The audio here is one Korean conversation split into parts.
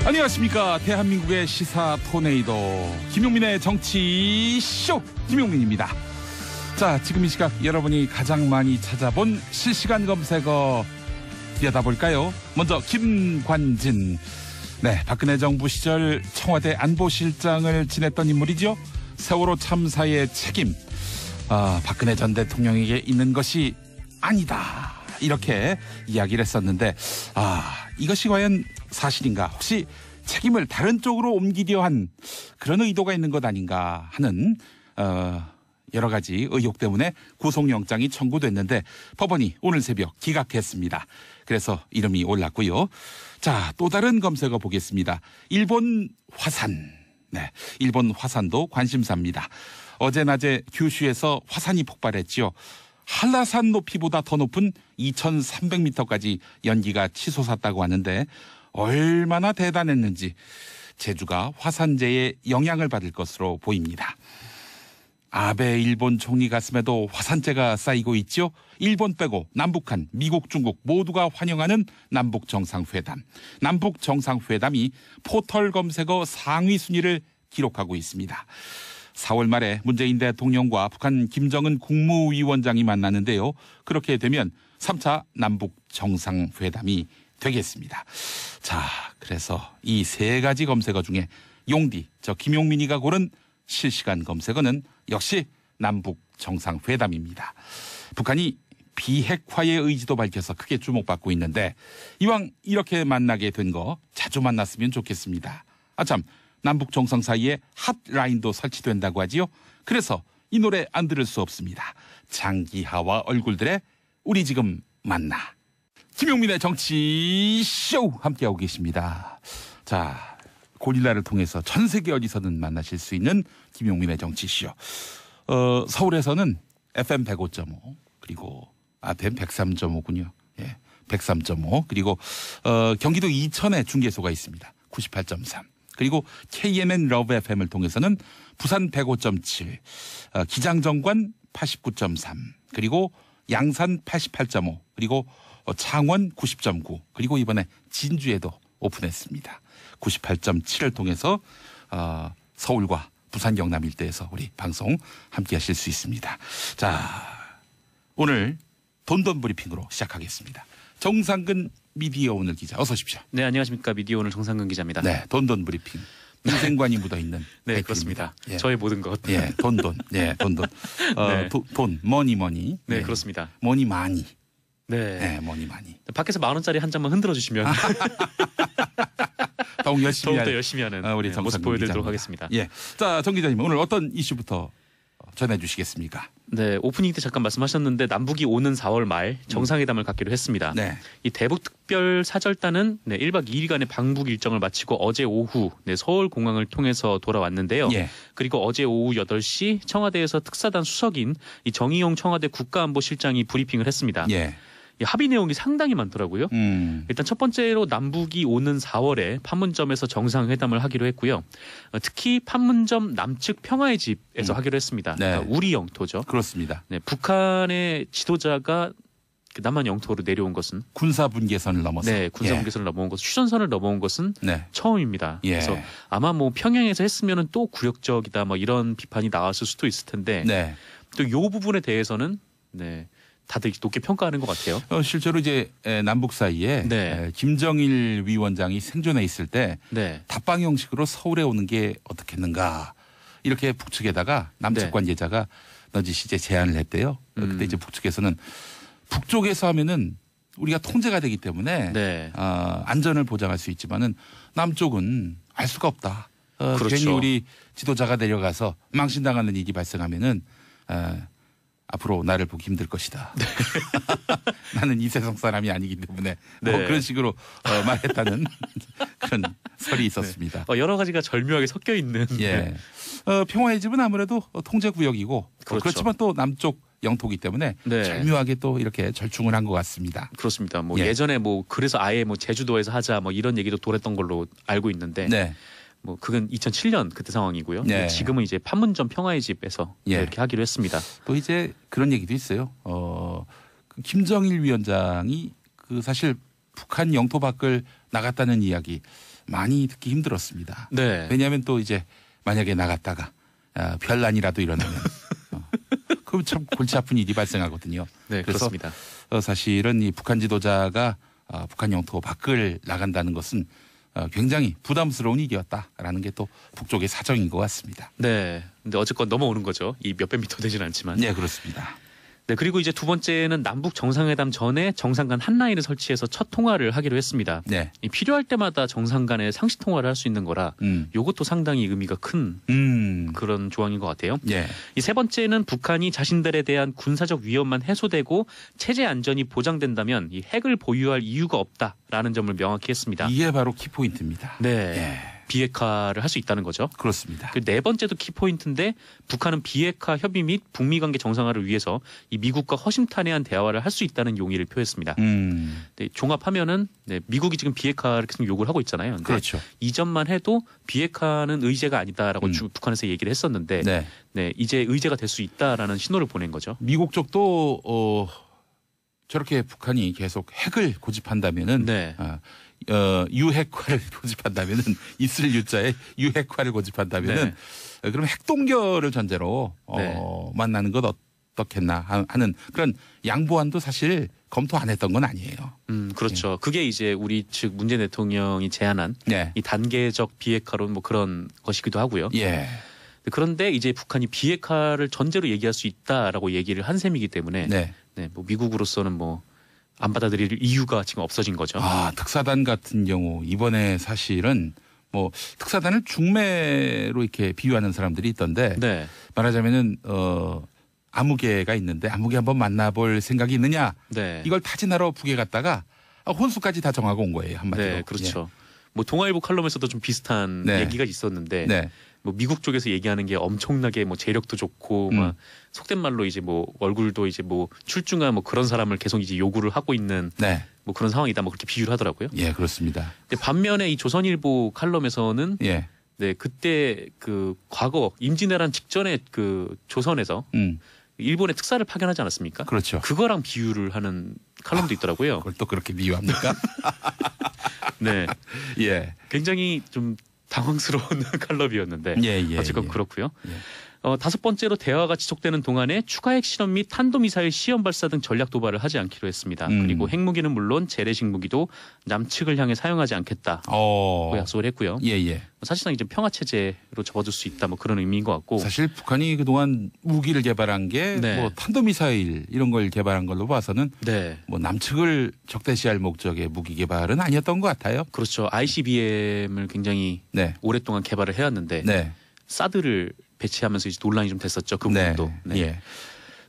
안녕하십니까. 대한민국의 시사 토네이도 김용민의 정치쇼 김용민입니다. 자, 지금 이 시각 여러분이 가장 많이 찾아본 실시간 검색어 들여다볼까요? 먼저 김관진. 네, 박근혜 정부 시절 청와대 안보실장을 지냈던 인물이죠. 세월호 참사의 책임, 박근혜 전 대통령에게 있는 것이 아니다, 이렇게 이야기를 했었는데, 이것이 과연 사실인가, 혹시 책임을 다른 쪽으로 옮기려 한 그런 의도가 있는 것 아닌가 하는 여러 가지 의혹 때문에 구속영장이 청구됐는데 법원이 오늘 새벽 기각했습니다. 그래서 이름이 올랐고요. 자, 또 다른 검색어 보겠습니다. 일본 화산. 네, 일본 화산도 관심사입니다. 어제 낮에 규슈에서 화산이 폭발했지요. 한라산 높이보다 더 높은 2300m까지 연기가 치솟았다고 하는데 얼마나 대단했는지 제주가 화산재의 영향을 받을 것으로 보입니다. 아베 일본 총리 가슴에도 화산재가 쌓이고 있죠. 일본 빼고 남북한, 미국, 중국 모두가 환영하는 남북정상회담. 남북정상회담이 포털 검색어 상위 순위를 기록하고 있습니다. 4월 말에 문재인 대통령과 북한 김정은 국무위원장이 만나는데요. 그렇게 되면 3차 남북정상회담이 되겠습니다. 자, 그래서 이 세 가지 검색어 중에 용디, 저 김용민이가 고른 실시간 검색어는 역시 남북정상회담입니다. 북한이 비핵화의 의지도 밝혀서 크게 주목받고 있는데 이왕 이렇게 만나게 된 거 자주 만났으면 좋겠습니다. 참, 남북정상 사이에 핫라인도 설치된다고 하지요. 그래서 이 노래 안 들을 수 없습니다. 장기하와 얼굴들의 우리 지금 만나. 김용민의 정치쇼 함께하고 계십니다. 자, 고릴라를 통해서 전 세계 어디서든 만나실 수 있는 김용민의 정치쇼. 서울에서는 FM 105.5 그리고 FM 103.5군요. 예, 103.5 그리고 경기도 이천에 중계소가 있습니다. 98.3 그리고 KMN 러브 FM을 통해서는 부산 105.7 기장정관 89.3 그리고 양산 88.5 그리고 창원 90.9 그리고 이번에 진주에도 오픈했습니다. 98.7을 통해서 서울과 부산 경남 일대에서 우리 방송 함께 하실 수 있습니다. 자, 오늘 돈돈 브리핑으로 시작하겠습니다. 정상근 미디어 오늘 기자 어서 오십시오. 네, 안녕하십니까. 미디어 오늘 정상근 기자입니다. 네, 돈돈 브리핑. 인생관이 묻어있는 네, 그렇습니다. 예. 저의 모든 것. 예, 돈돈. 예, 돈돈. 네. 돈, 머니. 네, 예. 그렇습니다. 머니 많이. 네. 네, 머니 많이. 밖에서 10,000원짜리 한 장만 흔들어 주시면 더욱 열심히 더욱더 열심히 하는 우리 모습 보여드리도록 하겠습니다. 예, 자, 정 기자님 오늘 어떤 이슈부터 전해주시겠습니까? 네, 오프닝 때 잠깐 말씀하셨는데 남북이 오는 4월 말 정상회담을 갖기로 했습니다. 네. 이 대북특별 사절단은 1박 2일간의 방북 일정을 마치고 어제 오후 서울공항을 통해서 돌아왔는데요. 예. 그리고 어제 오후 8시 청와대에서 특사단 수석인 이 정의용 청와대 국가안보실장이 브리핑을 했습니다. 예. 이 합의 내용이 상당히 많더라고요. 일단 첫 번째로 남북이 오는 4월에 판문점에서 정상회담을 하기로 했고요. 특히 판문점 남측 평화의 집에서 하기로 했습니다. 네. 그러니까 우리 영토죠. 그렇습니다. 네, 북한의 지도자가 남한 영토로 내려온 것은 군사 분계선을 넘어서. 네, 군사 분계선을 넘어온 것은 휴전선을 넘어온 것은 네. 처음입니다. 예. 그래서 아마 뭐 평양에서 했으면은 또 굴욕적이다 뭐 이런 비판이 나왔을 수도 있을 텐데 네. 또 이 부분에 대해서는 네. 다들 높게 평가하는 것 같아요. 실제로 이제 남북 사이에 네. 김정일 위원장이 생존해 있을 때 네. 답방 형식으로 서울에 오는 게 어떻겠는가 이렇게 북측에다가 남측 네. 관계자가 넌지시 이제 제안을 했대요. 그때 이제 북측에서는 북쪽에서 하면은 우리가 통제가 되기 때문에 네. 안전을 보장할 수 있지만은 남쪽은 알 수가 없다. 그렇죠. 괜히 우리 지도자가 내려가서 망신당하는 일이 발생하면은 앞으로 나를 보기 힘들 것이다. 나는 이 세상 사람이 아니기 때문에 네. 그런 식으로 말했다는 그런 설이 있었습니다. 네. 여러 가지가 절묘하게 섞여 있는. 예. 평화의 집은 아무래도 통제 구역이고 그렇죠. 그렇지만 또 남쪽 영토기 때문에 네. 절묘하게 또 이렇게 절충을 한 것 같습니다. 그렇습니다. 뭐 예. 예전에 뭐 그래서 아예 뭐 제주도에서 하자 뭐 이런 얘기도 돌았던 걸로 알고 있는데 네. 뭐 그건 2007년 그때 상황이고요. 네. 지금은 이제 판문점 평화의 집에서 예. 이렇게 하기로 했습니다. 또 이제 그런 얘기도 있어요. 그 김정일 위원장이 그 사실 북한 영토 밖을 나갔다는 이야기 많이 듣기 힘들었습니다. 네. 왜냐하면 또 이제 만약에 나갔다가 별난이라도 일어나면 그럼 참 골치 아픈 일이 발생하거든요. 네, 그래서 그렇습니다. 사실은 이 북한 지도자가 북한 영토 밖을 나간다는 것은 굉장히 부담스러운 일이었다라는 게 또 북쪽의 사정인 것 같습니다. 네. 근데 어쨌건 넘어오는 거죠. 이 몇백 미터 되지는 않지만. 네, 그렇습니다. 네, 그리고 이제 두 번째는 남북 정상회담 전에 정상 간 한 라인을 설치해서 첫 통화를 하기로 했습니다. 네. 이 필요할 때마다 정상 간의 상시 통화를 할 수 있는 거라 요것도 상당히 의미가 큰 그런 조항인 것 같아요. 예. 이 세 번째는 북한이 자신들에 대한 군사적 위협만 해소되고 체제 안전이 보장된다면 이 핵을 보유할 이유가 없다라는 점을 명확히 했습니다. 이게 바로 키포인트입니다. 네. 예. 비핵화를 할 수 있다는 거죠. 그렇습니다. 그 네 번째도 키포인트인데 북한은 비핵화 협의 및 북미 관계 정상화를 위해서 이 미국과 허심탄회한 대화를 할 수 있다는 용의를 표했습니다. 네, 종합하면은 네, 미국이 지금 비핵화를 계속 요구를 하고 있잖아요. 그렇죠. 이 점만 해도 비핵화는 의제가 아니다라고 북한에서 얘기를 했었는데 네. 네, 이제 의제가 될 수 있다라는 신호를 보낸 거죠. 미국 쪽도 저렇게 북한이 계속 핵을 고집한다면은 네. 유핵화를 고집한다면은 있을 유자에 유핵화를 고집한다면은 그럼 핵동결을 전제로 네. 만나는 것 어떻겠나 하는 그런 양보안도 사실 검토 안 했던 건 아니에요. 그렇죠. 그게 이제 우리 측 문재인 대통령이 제안한 네. 이 단계적 비핵화론 뭐 그런 것이기도 하고요. 예. 그런데 이제 북한이 비핵화를 전제로 얘기할 수 있다라고 얘기를 한 셈이기 때문에 네. 네, 뭐 미국으로서는 뭐 안 받아들일 이유가 지금 없어진 거죠. 특사단 같은 경우 이번에 사실은 뭐 특사단을 중매로 이렇게 비유하는 사람들이 있던데 네. 말하자면은 아무개가 있는데 아무개 한번 만나볼 생각이 있느냐? 네. 이걸 타진하러 북에 갔다가 혼수까지 다 정하고 온 거예요, 한마디로. 네, 그렇죠. 뭐 동아일보 칼럼에서도 좀 비슷한 네. 얘기가 있었는데 네. 뭐 미국 쪽에서 얘기하는 게 엄청나게 뭐 재력도 좋고 막 속된 말로 이제 뭐 얼굴도 이제 뭐 출중한 뭐 그런 사람을 계속 이제 요구를 하고 있는 네. 뭐 그런 상황이다 뭐 그렇게 비유를 하더라고요. 예, 그렇습니다. 근데 반면에 이 조선일보 칼럼에서는 예. 네, 그때 그 과거 임진왜란 직전에 그 조선에서 일본의 특사를 파견하지 않았습니까? 그렇죠. 그거랑 비유를 하는 칼럼도 있더라고요. 그걸 또 그렇게 비유합니까? 네. 예. 굉장히 좀 당황스러운 칼럼이었는데 예, 어쨌건 예. 그렇고요. 예. 다섯 번째로 대화가 지속되는 동안에 추가 핵 실험 및 탄도미사일 시험 발사 등 전략 도발을 하지 않기로 했습니다. 그리고 핵무기는 물론 재래식 무기도 남측을 향해 사용하지 않겠다고 약속을 했고요. 예, 예. 사실상 이제 평화 체제로 접어들 수 있다 뭐 그런 의미인 것 같고. 사실 북한이 그동안 무기를 개발한 게 네. 뭐 탄도미사일 이런 걸 개발한 걸로 봐서는 네. 뭐 남측을 적대시할 목적의 무기 개발은 아니었던 것 같아요. 그렇죠. ICBM을 굉장히 네. 오랫동안 개발을 해왔는데 네. 사드를 배치하면서 이제 논란이 좀 됐었죠. 그 부분도. 네. 예.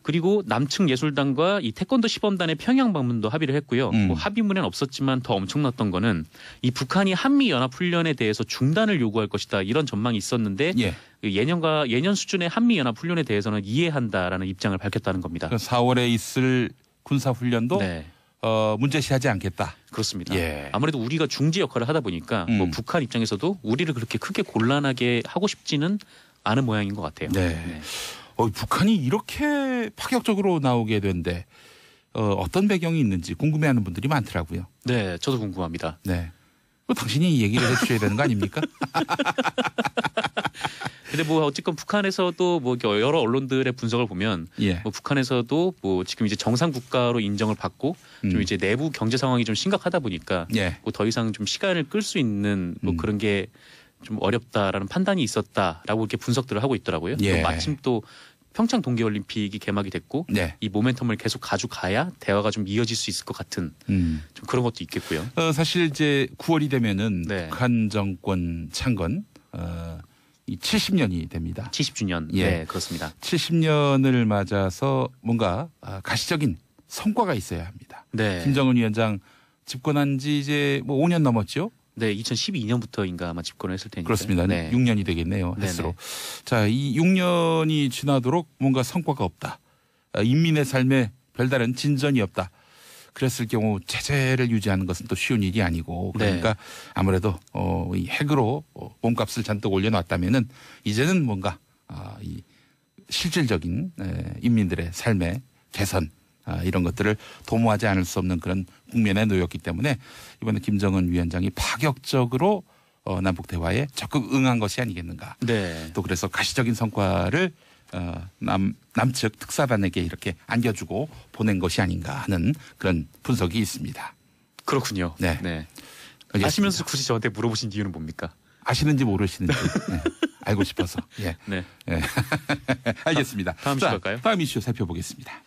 그리고 남측 예술단과 이 태권도 시범단의 평양 방문도 합의를 했고요. 뭐 합의문에는 없었지만 더 엄청났던 거는 이 북한이 한미 연합 훈련에 대해서 중단을 요구할 것이다 이런 전망이 있었는데 예. 예년 수준의 한미 연합 훈련에 대해서는 이해한다라는 입장을 밝혔다는 겁니다. 4월에 있을 군사 훈련도 네. 문제시하지 않겠다. 그렇습니다. 예. 아무래도 우리가 중재 역할을 하다 보니까 뭐 북한 입장에서도 우리를 그렇게 크게 곤란하게 하고 싶지는 않은 모양인 것 같아요. 네. 북한이 이렇게 파격적으로 나오게 된데 어떤 배경이 있는지 궁금해하는 분들이 많더라고요. 네, 저도 궁금합니다. 네. 당신이 얘기를 해주셔야 되는 거 아닙니까? 근데 뭐 어쨌건 북한에서도 뭐 여러 언론들의 분석을 보면 예. 뭐 북한에서도 뭐 지금 이제 정상 국가로 인정을 받고 좀 이제 내부 경제 상황이 좀 심각하다 보니까 예. 뭐 더 이상 좀 시간을 끌 수 있는 뭐 그런 게 좀 어렵다라는 판단이 있었다라고 이렇게 분석들을 하고 있더라고요. 예. 또 마침 또 평창 동계올림픽이 개막이 됐고 네. 이 모멘텀을 계속 가져가야 대화가 좀 이어질 수 있을 것 같은 좀 그런 것도 있겠고요. 사실 이제 9월이 되면은 네. 북한 정권 창건 이 70년이 됩니다. 70주년. 예. 네, 그렇습니다. 70년을 맞아서 뭔가 가시적인 성과가 있어야 합니다. 네. 김정은 위원장 집권한 지 이제 뭐 5년 넘었죠? 네, 2012년부터인가 아마 집권을 했을 테니까. 그렇습니다. 네. 6년이 되겠네요. 횟수로. 자, 이 6년이 지나도록 뭔가 성과가 없다. 인민의 삶에 별다른 진전이 없다. 그랬을 경우 체제를 유지하는 것은 또 쉬운 일이 아니고 그러니까 아무래도 이 핵으로 몸값을 잔뜩 올려놨다면은 이제는 뭔가 이 실질적인 인민들의 삶의 개선 이런 것들을 도모하지 않을 수 없는 그런 국면에 놓였기 때문에 이번에 김정은 위원장이 파격적으로 남북 대화에 적극 응한 것이 아니겠는가. 네. 또 그래서 가시적인 성과를 남측 특사단에게 이렇게 안겨주고 보낸 것이 아닌가 하는 그런 분석이 있습니다. 그렇군요. 네. 네. 알겠습니다. 아시면서 굳이 저한테 물어보신 이유는 뭡니까? 아시는지 모르시는지 네. 알고 싶어서. 예. 네. 예. 알겠습니다. 다음 이슈 갈까요? 다음 이슈 살펴보겠습니다.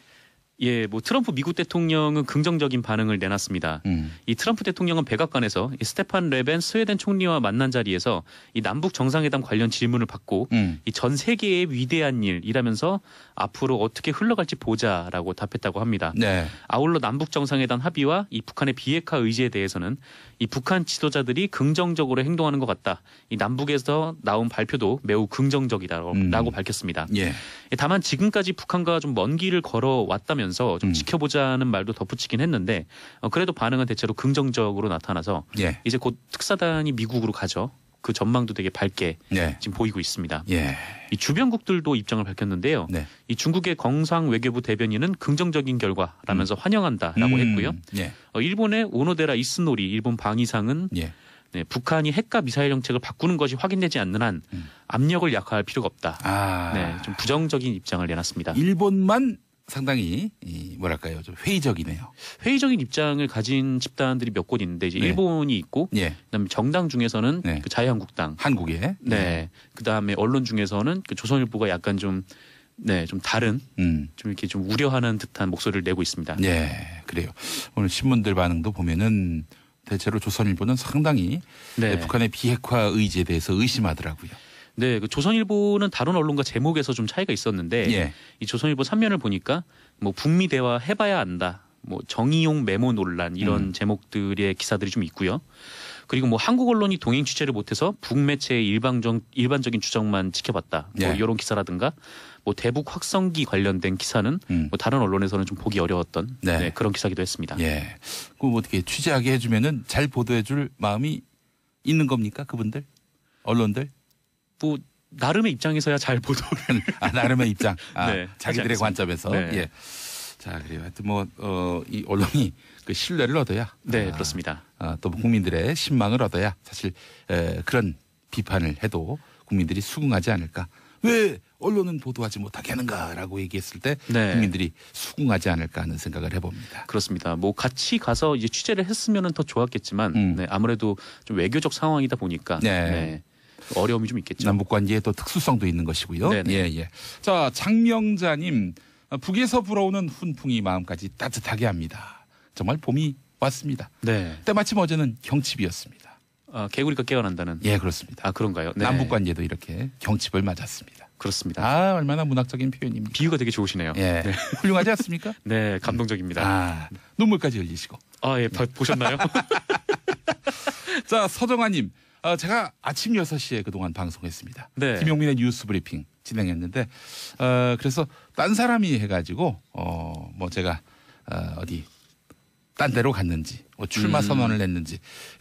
예, 뭐 트럼프 미국 대통령은 긍정적인 반응을 내놨습니다. 이 트럼프 대통령은 백악관에서 이 스테판 레벤 스웨덴 총리와 만난 자리에서 이 남북 정상회담 관련 질문을 받고 이 전 세계의 위대한 일이라면서 앞으로 어떻게 흘러갈지 보자라고 답했다고 합니다. 네. 아울러 남북 정상회담 합의와 이 북한의 비핵화 의지에 대해서는 이 북한 지도자들이 긍정적으로 행동하는 것 같다. 이 남북에서 나온 발표도 매우 긍정적이다라고 밝혔습니다. 예. 다만 지금까지 북한과 좀 먼 길을 걸어왔다면서 좀 지켜보자는 말도 덧붙이긴 했는데 그래도 반응은 대체로 긍정적으로 나타나서 예. 이제 곧 특사단이 미국으로 가죠. 그 전망도 되게 밝게 예. 지금 보이고 있습니다. 예. 이 주변국들도 입장을 밝혔는데요. 네. 이 중국의 경상 외교부 대변인은 긍정적인 결과라면서 환영한다라고 했고요. 예. 일본의 오노데라 이스노리 일본 방위상은 예. 네, 북한이 핵과 미사일 정책을 바꾸는 것이 확인되지 않는 한 압력을 약화할 필요가 없다. 아. 네, 좀 부정적인 입장을 내놨습니다. 일본만 상당히 뭐랄까요, 좀 회의적이네요. 회의적인 입장을 가진 집단들이 몇 곳 있는데 이제 네. 일본이 있고, 예. 그다음에 정당 중에서는 네. 그 자유한국당, 한국에. 네, 그다음에 언론 중에서는 그 조선일보가 약간 좀 네, 좀 다른, 좀 이렇게 좀 우려하는 듯한 목소리를 내고 있습니다. 예, 그래요. 오늘 신문들 반응도 보면은 대체로 조선일보는 상당히 네. 북한의 비핵화 의지에 대해서 의심하더라고요. 네, 그 조선일보는 다른 언론과 제목에서 좀 차이가 있었는데 예. 이 조선일보 3면을 보니까 뭐 북미 대화 해봐야 안다, 뭐 정의용 메모 논란 이런 제목들의 기사들이 좀 있고요. 그리고 뭐 한국 언론이 동행 취재를 못해서 북매체의 일반적인 추정만 지켜봤다. 뭐 예. 이런 기사라든가 뭐 대북 확성기 관련된 기사는 뭐 다른 언론에서는 좀 보기 어려웠던 네. 네, 그런 기사기도 했습니다. 예. 그럼 어떻게 취재하게 해주면은 잘 보도해줄 마음이 있는 겁니까, 그분들, 언론들? 뭐 나름의 입장에서야 잘 보도를 나름의 입장. 네, 자기들의 하지 관점에서. 네. 예. 자, 그래요. 하여튼 이 언론이 그 신뢰를 얻어야. 네, 그렇습니다. 또 국민들의 신망을 얻어야 사실 그런 비판을 해도 국민들이 수긍하지 않을까. 왜 언론은 보도하지 못하게 하는가라고 얘기했을 때 네. 국민들이 수긍하지 않을까 하는 생각을 해봅니다. 그렇습니다. 뭐 같이 가서 이제 취재를 했으면 더 좋았겠지만 네, 아무래도 좀 외교적 상황이다 보니까 네. 네, 어려움이 좀 있겠죠. 남북 관계에 또 특수성도 있는 것이고요. 네네. 예. 자, 장명자님, 북에서 불어오는 훈풍이 마음까지 따뜻하게 합니다. 정말 봄이 왔습니다. 네. 때마침 어제는 경칩이었습니다. 개구리가 깨어난다는. 예, 그렇습니다. 그런가요? 네. 남북 관계도 이렇게 경칩을 맞았습니다. 그렇습니다. 얼마나 문학적인 표현입니까? 비유가 되게 좋으시네요. 예, 네. 훌륭하지 않습니까? 네, 감동적입니다. 눈물까지 흘리시고. 예, 보셨나요? 자, 서정아님, 제가 아침 6시에 그동안 방송했습니다. 네. 김용민의 뉴스 브리핑 진행했는데, 그래서 딴 사람이 해가지고, 뭐 제가, 어디, 딴 데로 갔는지, 출마 선언을 했는지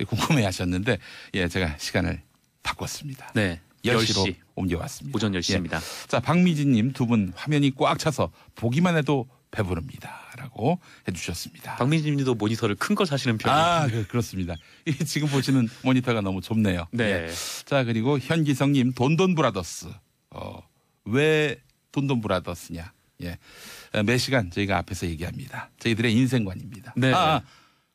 궁금해 하셨는데, 예, 제가 시간을 바꿨습니다. 네. 10시로 10시. 옮겨왔습니다. 오전 10시입니다. 예. 자, 박미진님 두 분 화면이 꽉 차서 보기만 해도 배부릅니다. 라고 해주셨습니다. 박민진 님도 모니터를 큰 걸 사시는 편이에요. 그렇습니다. 지금 보시는 모니터가 너무 좁네요. 네. 예. 자, 그리고 현기성님 돈돈 브라더스. 왜 돈돈 브라더스냐? 예. 매 시간 저희가 앞에서 얘기합니다. 저희들의 인생관입니다. 네.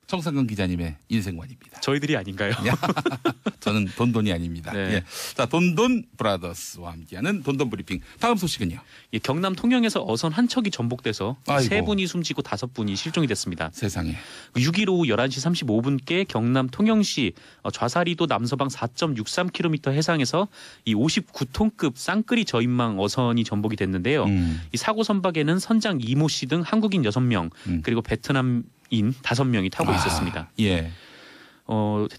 정상근 기자님의 인생관입니다. 저희들이 아닌가요? 저는 돈돈이 아닙니다. 네. 예. 자, 돈돈 브라더스와 함께하는 돈돈 브리핑. 다음 소식은요. 예, 경남 통영에서 어선 한 척이 전복돼서 아이고. 3분이 숨지고 5분이 실종이 됐습니다. 세상에. 6일 오후 11시 35분께 경남 통영시 좌사리도 남서방 4.63km 해상에서 이 59톤급 쌍끌이 저인망 어선이 전복이 됐는데요. 이 사고 선박에는 선장 이모 씨 등 한국인 6명 그리고 베트남인 5명이 타고 있었습니다. 예.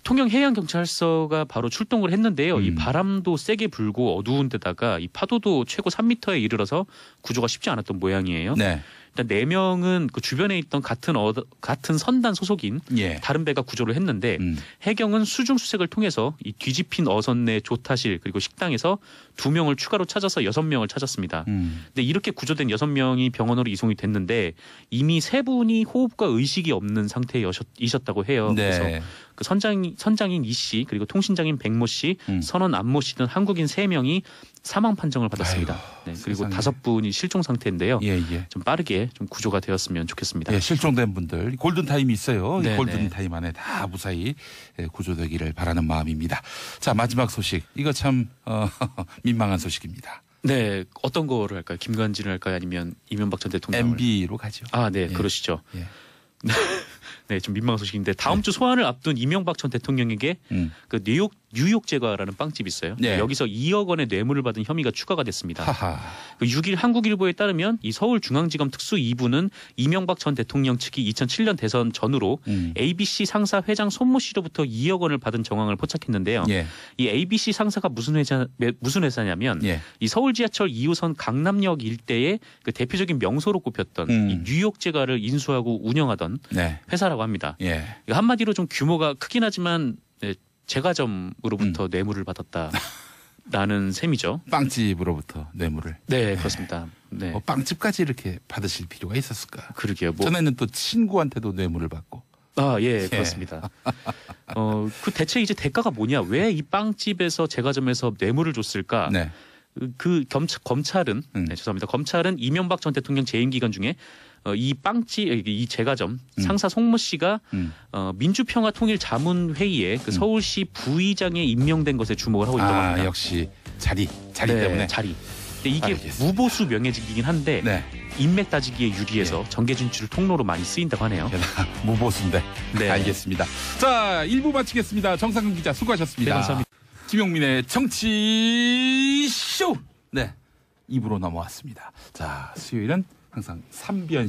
통영해양경찰서가 바로 출동을 했는데요. 이 바람도 세게 불고 어두운 데다가 이 파도도 최고 3m에 이르러서 구조가 쉽지 않았던 모양이에요. 네. 일단 4명은 그 주변에 있던 같은 선단 소속인 예. 다른 배가 구조를 했는데 해경은 수중 수색을 통해서 이 뒤집힌 어선 내 조타실 그리고 식당에서 2명을 추가로 찾아서 6명을 찾았습니다. 근데 이렇게 구조된 6명이 병원으로 이송이 됐는데 이미 3분이 호흡과 의식이 없는 상태이셨다고 해요. 네. 그래서 그 선장인 이 씨 그리고 통신장인 백모 씨, 선원 안모 씨 등 한국인 3명이 사망 판정을 받았습니다. 네, 그리고 세상에. 5분이 실종 상태인데요. 예. 좀 빠르게 좀 구조가 되었으면 좋겠습니다. 예, 실종된 분들 골든 타임이 있어요. 이 네, 골든 네. 타임 안에 다 무사히 구조되기를 바라는 마음입니다. 자, 마지막 소식. 이거 참 민망한 소식입니다. 네, 어떤 거를 할까요? 김관진을 할까요? 아니면 이명박 전 대통령을? MB로 가죠. 아, 네, 예. 그러시죠. 예. 네, 좀 민망한 소식인데 다음 주 소환을 앞둔 이명박 전 대통령에게 그 뉴욕 제과라는 빵집이 있어요. 네. 여기서 2억 원의 뇌물을 받은 혐의가 추가가 됐습니다. 하하. 그 6일 한국일보에 따르면 이 서울중앙지검 특수 2부는 이명박 전 대통령 측이 2007년 대선 전후로 ABC 상사 회장 손모 씨로부터 2억 원을 받은 정황을 포착했는데요. 예. 이 ABC 상사가 무슨 회사냐면 예. 이 서울 지하철 2호선 강남역 일대의 그 대표적인 명소로 꼽혔던 이 뉴욕 제과를 인수하고 운영하던 네. 회사라고 합니다. 예. 한마디로 좀 규모가 크긴 하지만 네, 제과점으로부터 뇌물을 받았다라는 셈이죠. 빵집으로부터 뇌물을. 네, 그렇습니다. 네, 빵집까지 이렇게 받으실 필요가 있었을까? 그러게요. 뭐, 전에는 또 친구한테도 뇌물을 받고. 예, 그렇습니다. 그 대체 이제 대가가 뭐냐? 왜 이 빵집에서 제과점에서 뇌물을 줬을까? 네. 그 검찰은 네, 죄송합니다. 검찰은 이명박 전 대통령 재임 기간 중에 이 빵집 이 제과점 상사 송모 씨가 민주평화통일자문회의에 그 서울시 부의장에 임명된 것에 주목을 하고 있다고 합니다. 역시 자리 네, 때문에. 자리. 근데 이게 알겠습니다. 무보수 명예직이긴 한데 네. 인맥 따지기에 유리해서 정계 진출 통로로 많이 쓰인다고 하네요. 게다가 무보수인데. 네. 알겠습니다. 자, 1부 마치겠습니다. 정상근 기자 수고하셨습니다. 네, 감사합니다. 김용민의 정치쇼. 네. 2부로 넘어왔습니다. 자, 수요일은 항상 삼변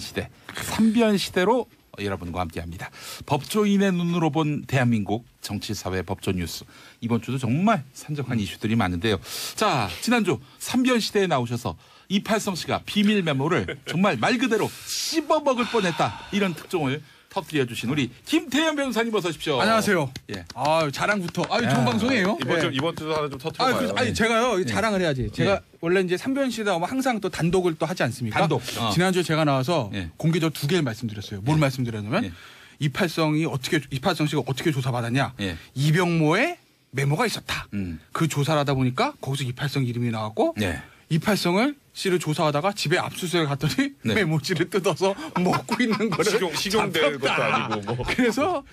시대로 여러분과 함께합니다. 법조인의 눈으로 본 대한민국 정치사회 법조 뉴스. 이번 주도 정말 산적한 이슈들이 많은데요. 자, 지난주 삼변 시대에 나오셔서 이팔성 씨가 비밀 메모를 정말 말 그대로 씹어먹을 뻔했다. 이런 특종을 터뜨려 주신 우리 김태현 변호사님 어서 오십시오. 안녕하세요. 예. 자랑부터. 좋은 방송이에요. 이번 주도 하나 좀 터트려봐요. 제가요 자랑을 해야지. 제가 원래 이제 삼변시다 하면 항상 또 단독을 또 하지 않습니까? 단독. 지난주에 제가 나와서 예. 공개적으로 2개를 말씀드렸어요. 뭘 말씀드렸냐면 예. 이팔성 씨가 어떻게 조사받았냐? 예. 이병모의 메모가 있었다. 음. 그 조사를 하다 보니까 거기서 이팔성 이름이 나왔고 네. 이팔성을 씨를 조사하다가 집에 압수수색을 갔더니 네. 메모지를 뜯어서 먹고 있는 거를 식용될 것도 잡혔다. 아니고 뭐. 그래서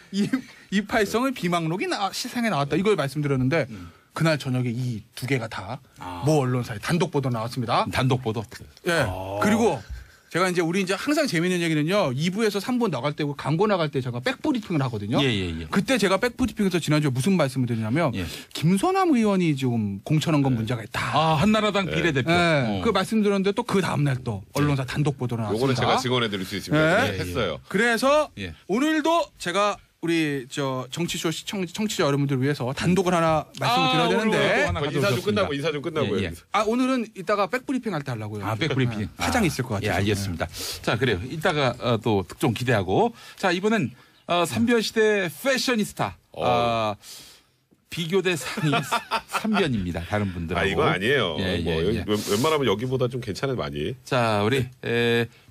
이팔성의 비망록이 시상에 나왔다. 이걸 말씀드렸는데 그날 저녁에 이 2개가 다 모 언론사에 단독 보도 나왔습니다. 단독 보도. 예. 그리고 제가 우리 항상 재밌는 얘기는요. 2부에서 3부 나갈 때 광고 나갈 때 제가 백브리핑을 하거든요. 예. 그때 제가 백브리핑에서 지난주에 무슨 말씀을 드리냐면 예. 김선남 의원이 좀 공천한 문제가 있다. 한나라당 비례대표. 그 말씀드렸는데 또 그 다음날 또 언론사 단독 보도로 나왔습니다. 요거는 제가 증언해드릴 수 있습니다. 네. 네, 했어요. 그래서 예. 오늘도 제가 우리 정치쇼 청취자 여러분들을 위해서 단독을 하나 말씀을 드려야 오늘 또 되는데 하나 인사 좀 가져오셨습니다. 끝나고 인사 좀 끝나고요. 예. 오늘은 이따가 백브리핑 할 때 하려고요. 백브리핑. 파장이 있을 것 같아요. 예, 알겠습니다. 자, 그래요. 이따가 또 특종 기대하고. 자, 이번엔 삼변시대 패셔니스타. 비교 대상이 삼변입니다. 다른 분들하고. 이거 아니에요. 예. 웬만하면 여기보다 좀 괜찮은 많이. 자, 우리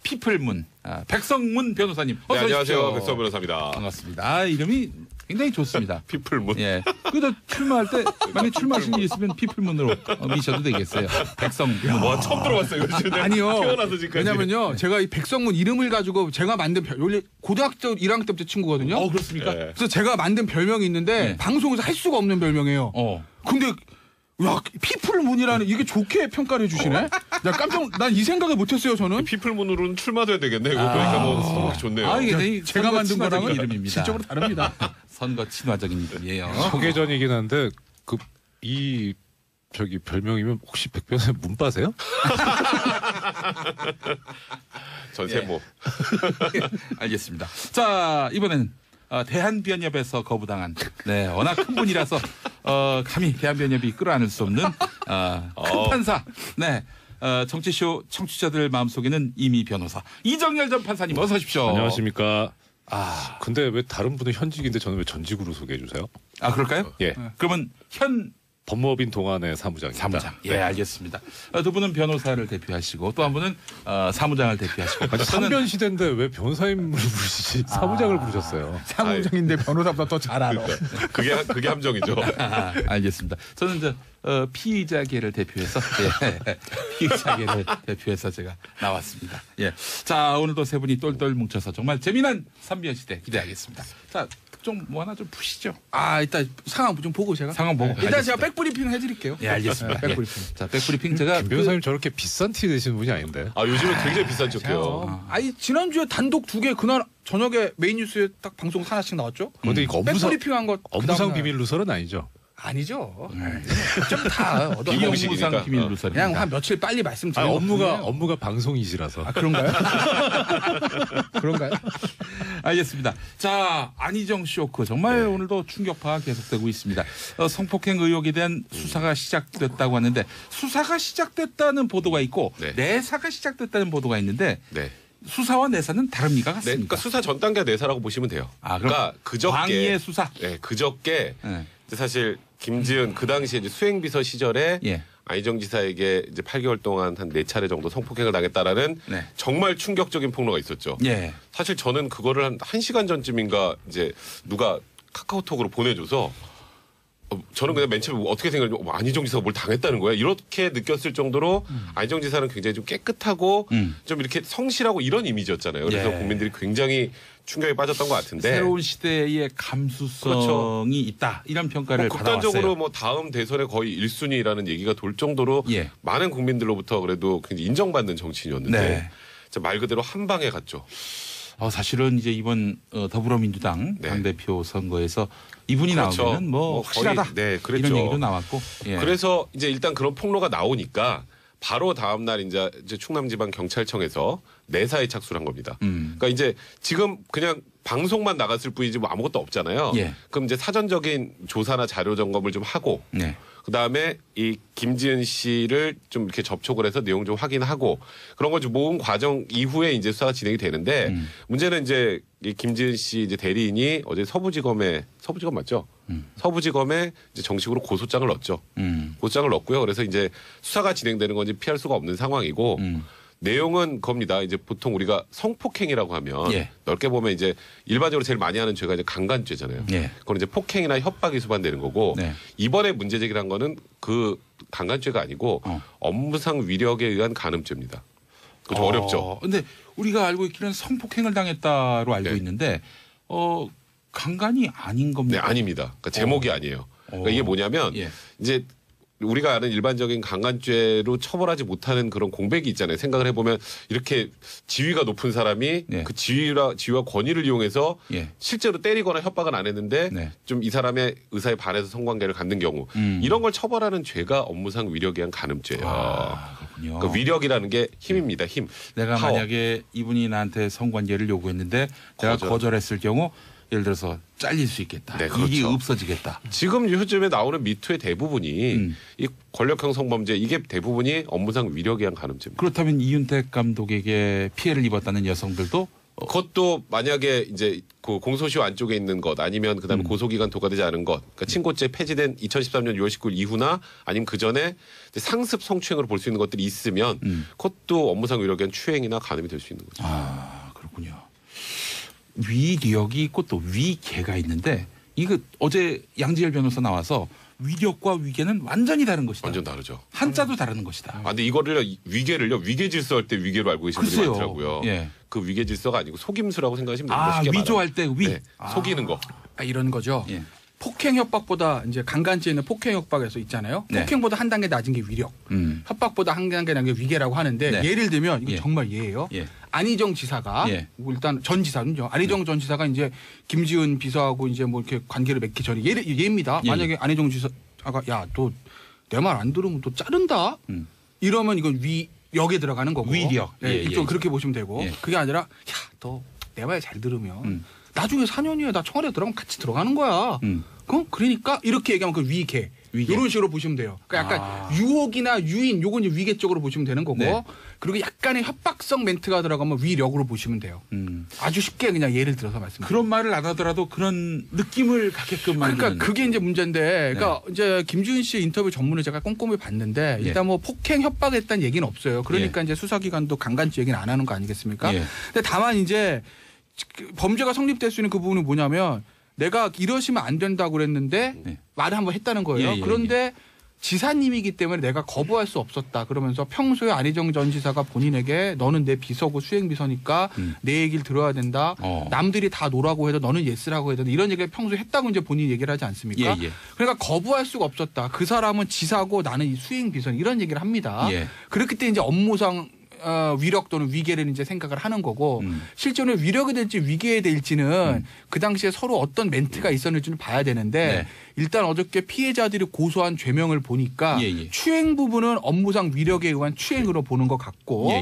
피플문 백성문 변호사님. 어서 네, 오십시오. 안녕하세요. 백서 변호사입니다. 반갑습니다. 이름이 굉장히 좋습니다. 피플문. 예. 그래도 출마할 때 만약 출마하신 일 있으면 피플문으로 미셔도 되겠어요. 백성문. 와, 처음 들어봤어요. 요즘 아니요. 태어나서 지금까지. 왜냐면요. 제가 이 백성문 이름을 가지고 제가 만든 원래 고등학교 1학년 때부터 친구거든요. 그렇습니까? 네. 그래서 제가 만든 별명이 있는데 네. 방송에서 할 수가 없는 별명이에요. 근데 피플문이라는 이게 좋게 평가를 해주시네. 난 이 생각을 못했어요. 저는. 피플문으로는 출마돼야 되겠네. 이거 보니까 뭐 성격이 좋네요. 이게 제가 만든 거랑은 이름입니다. 질적으로 다릅니다. 선거 친화적인 이름이에요. 소개전이긴 한데 저기 별명이면 혹시 백 변호사님 문빠세요? 전세모. 알겠습니다. 자, 이번에는 대한변협에서 거부당한 워낙 큰 분이라서 감히 대한변협이 끌어안을 수 없는 큰 판사 정치쇼 청취자들 마음속에는 이미 변호사 이정열 전 판사님 어서 오십시오. 안녕하십니까. 근데 왜 다른 분은 현직인데 저는 왜 전직으로 소개해 주세요? 아 그럴까요? 예. 그러면 현 법무법인 동안의 사무장입니다. 사무장. 예, 네. 알겠습니다. 두 분은 변호사를 대표하시고 또 한 분은 사무장을 대표하시고. 아니, 삼변 시대인데 왜 변호사님을 부르시지? 사무장을 부르셨어요. 사무장인데 변호사보다 더 잘 알아. 그게 함정이죠. 알겠습니다. 저는 이제 피의자계를 대표해서 피의자계를 대표해서 제가 나왔습니다. 예. 자 오늘도 세 분이 똘똘 뭉쳐서 정말 재미난 삼변 시대 기대하겠습니다. 자 좀 뭐 하나 좀 푸시죠. 일단 상황 좀 보고 제가. 상황 보고. 일단 제가 백브리핑 해드릴게요. 예, 알겠습니다. 백브리핑. 자 백브리핑 제가 김 변호사님 저렇게 비싼 티 내시는 분이 아닌데. 요즘에 굉장히 비싼 척해요. 지난주에 단독 2개 그날 저녁에 메인 뉴스에 딱 방송 하나씩 나왔죠. 근데 이거 업무상 백브리핑한 거 업무상 비밀 누설은 아니죠? 아니죠. 좀 다 비공무상 비밀 누설. 그냥 한 며칠 빨리 말씀드려요. 업무가 방송이시라서. 그런가요? 그런가요? 알겠습니다. 자 안희정 쇼크 정말 오늘도 충격파가 계속되고 있습니다. 성폭행 의혹에 대한 수사가 시작됐다고 하는데 수사가 시작됐다는 보도가 있고 내사가 시작됐다는 보도가 있는데 수사와 내사는 다릅니까? 같습니까? 그러니까 수사 전 단계 내사라고 보시면 돼요. 그러니까 그저께 광의의 수사. 그저께 사실 김지은 그 당시에 이제 수행비서 시절에 안희정 지사에게 이제 8개월 동안 한 4차례 정도 성폭행을 당했다라는 정말 충격적인 폭로가 있었죠. 사실 저는 그거를 한 1시간 전쯤인가 이제 누가 카카오톡으로 보내줘서 저는 그냥 맨 처음에 어떻게 생각했냐면 안희정 지사가 뭘 당했다는 거야? 이렇게 느꼈을 정도로 안희정 지사는 굉장히 좀 깨끗하고 좀 이렇게 성실하고 이런 이미지였잖아요. 그래서 국민들이 굉장히 충격에 빠졌던 것 같은데 새로운 시대의 감수성이 있다 이런 평가를 받아왔어요. 극단적으로 다음 대선에 거의 1순위라는 얘기가 돌 정도로 많은 국민들로부터 그래도 굉장히 인정받는 정치인이었는데 말 그대로 한 방에 갔죠. 사실은 이제 이번 더불어민주당 당대표 선거에서 이분이 나오면 확실하다. 그랬죠. 이런 얘기도 나왔고. 그래서 이제 일단 그런 폭로가 나오니까 바로 다음 날 이제 충남지방경찰청에서 내사에 착수를 한 겁니다. 그러니까 이제 지금 그냥 방송만 나갔을 뿐이지 뭐 아무것도 없잖아요. 그럼 이제 사전적인 조사나 자료 점검을 좀 하고 그다음에 이 김지은 씨를 좀 이렇게 접촉을 해서 내용 좀 확인하고 그런 걸 좀 모은 과정 이후에 이제 수사가 진행이 되는데 문제는 이제 이 김지은 씨 이제 대리인이 어제 서부지검 맞죠? 서부지검에 이제 정식으로 고소장을 넣었죠. 고소장을 넣었고요. 그래서 이제 수사가 진행되는 건지 피할 수가 없는 상황이고 내용은 겁니다. 이제 보통 우리가 성폭행이라고 하면 넓게 보면 이제 일반적으로 제일 많이 하는 죄가 이제 강간죄잖아요. 그건 이제 폭행이나 협박이 수반되는 거고 이번에 문제 제기를 한 거는 그 강간죄가 아니고 업무상 위력에 의한 간음죄입니다. 좀 어렵죠. 근데 우리가 알고 있기는 성폭행을 당했다로 알고 있는데 강간이 아닌 겁니까? 네, 아닙니다. 그러니까 제목이 아니에요. 그러니까 이게 뭐냐면 이제 우리가 아는 일반적인 강간죄로 처벌하지 못하는 그런 공백이 있잖아요. 생각을 해보면 이렇게 지위가 높은 사람이 그 지위와 권위를 이용해서 실제로 때리거나 협박은 안 했는데 좀 이 사람의 의사에 반해서 성관계를 갖는 경우 이런 걸 처벌하는 죄가 업무상 위력에 의한 간음죄예요. 그렇군요. 그러니까 위력이라는 게 힘입니다. 힘. 내가 파워. 만약에 이분이 나한테 성관계를 요구했는데 내가 거절했을 경우 예를 들어서 잘릴 수 있겠다. 이익이 없어지겠다. 지금 요즘에 나오는 미투의 대부분이 이 권력형 성범죄 이게 대부분이 업무상 위력에 의한 간음죄입니다. 그렇다면 이윤택 감독에게 피해를 입었다는 여성들도 그것도 만약에 이제 그 공소시효 안쪽에 있는 것 아니면 그다음에 고소기간 도과되지 않은 것, 그러니까 친고죄 폐지된 2013년 6월 19일 이후나 아니면 그 전에 상습 성추행으로 볼 수 있는 것들이 있으면 그것도 업무상 위력에 의한 추행이나 간음이 될 수 있는 거죠. 그렇군요. 위력이 있고 또 위계가 있는데 이거 어제 양지열 변호사 나와서 위력과 위계는 완전히 다른 것이다. 완전 다르죠. 한자도 다른 것이다. 근데 이거를 위계를요 위계 질서할 때 위계로 알고 계신 분이 많더라고요. 그 위계 질서가 아니고 속임수라고 생각하시면 됩니다. 쉽게 위조할 때 위. 속이는 거. 이런 거죠. 폭행 협박보다 이제 강간죄는 폭행 협박에서 있잖아요. 폭행보다 한 단계 낮은 게 위력, 협박보다 한 단계 낮은 게 위계라고 하는데 예를 들면 이거 정말 예예요. 안희정 지사가 일단 전 지사는요. 안희정 전 지사가 이제 김지은 비서하고 이제 뭐 이렇게 관계를 맺기 전에 예입니다. 만약에 안희정 지사가 야, 너 내 말 안 들으면 또 자른다. 이러면 이건 위력에 들어가는 거고. 위력. 이쪽 그렇게 보시면 되고. 그게 아니라 야, 너 내 말 잘 들으면 나중에 4년 후에 나 청와대 들어가면 같이 들어가는 거야. 그러니까 이렇게 얘기하면 그 위계. 이런 식으로 보시면 돼요. 그러니까 약간 유혹이나 유인 요건 이제 위계 쪽으로 보시면 되는 거고 네. 그리고 약간의 협박성 멘트가 들어가면 위력으로 보시면 돼요. 아주 쉽게 그냥 예를 들어서 말씀드립니다. 그런 말을 안 하더라도 그런 느낌을 갖게끔 만드는. 그러니까 그게 이제 문제인데 그러니까 네. 이제 김주인 씨 인터뷰 전문을 제가 꼼꼼히 봤는데 일단 뭐 폭행 협박했다는 얘기는 없어요. 그러니까 이제 수사기관도 강간죄 얘기는 안 하는 거 아니겠습니까? 근데 다만 이제 범죄가 성립될 수 있는 그 부분은 뭐냐면 내가 이러시면 안 된다고 그랬는데 말을 한번 했다는 거예요. 그런데 지사님이기 때문에 내가 거부할 수 없었다. 그러면서 평소에 안희정 전 지사가 본인에게 너는 내 비서고 수행비서니까 내 얘기를 들어야 된다. 남들이 다 노라고 해도 너는 예스라고 해도 이런 얘기를 평소에 했다고 이제 본인이 얘기를 하지 않습니까? 그러니까 거부할 수가 없었다. 그 사람은 지사고 나는 수행비서 이런 얘기를 합니다. 그렇기 때문에 이제 업무상 위력 또는 위계를 이제 생각을 하는 거고 실제로 위력이 될지 위계에 될지는 그 당시에 서로 어떤 멘트가 있었는지는 봐야 되는데 일단 어저께 피해자들이 고소한 죄명을 보니까 추행 부분은 업무상 위력에 의한 추행으로 보는 것 같고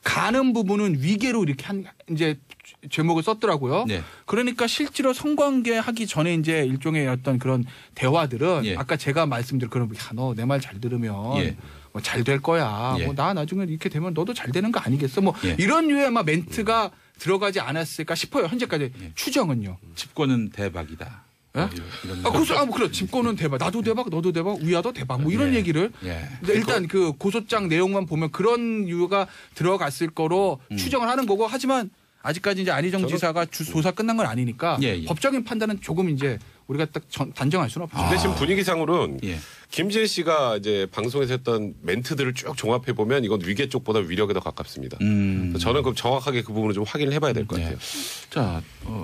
가는 부분은 위계로 이렇게 이제 제목을 썼더라고요. 그러니까 실제로 성관계 하기 전에 이제 일종의 어떤 그런 대화들은 아까 제가 말씀드린 그런 너 내 말 잘 들으면 뭐 잘 될 거야. 뭐 나 나중에 이렇게 되면 너도 잘 되는 거 아니겠어? 뭐 이런 류의 막 멘트가 들어가지 않았을까 싶어요. 현재까지 추정은요. 집권은 대박이다. 그래. 집권은 대박. 나도 대박, 너도 대박, 위아도 대박. 뭐 이런 얘기를. 근데 일단 그 고소장 내용만 보면 그런 이유가 들어갔을 거로 추정을 하는 거고 하지만 아직까지 이제 안희정 지사가 조사 끝난 건 아니니까 법적인 판단은 조금 이제 우리가 딱 단정할 수는 없죠. 근데 지금 분위기상으로는 김지혜 씨가 이제 방송에서 했던 멘트들을 쭉 종합해 보면 이건 위계 쪽보다 위력에 더 가깝습니다. 저는 그럼 정확하게 그 부분을 좀 확인을 해봐야 될 것 같아요. 자,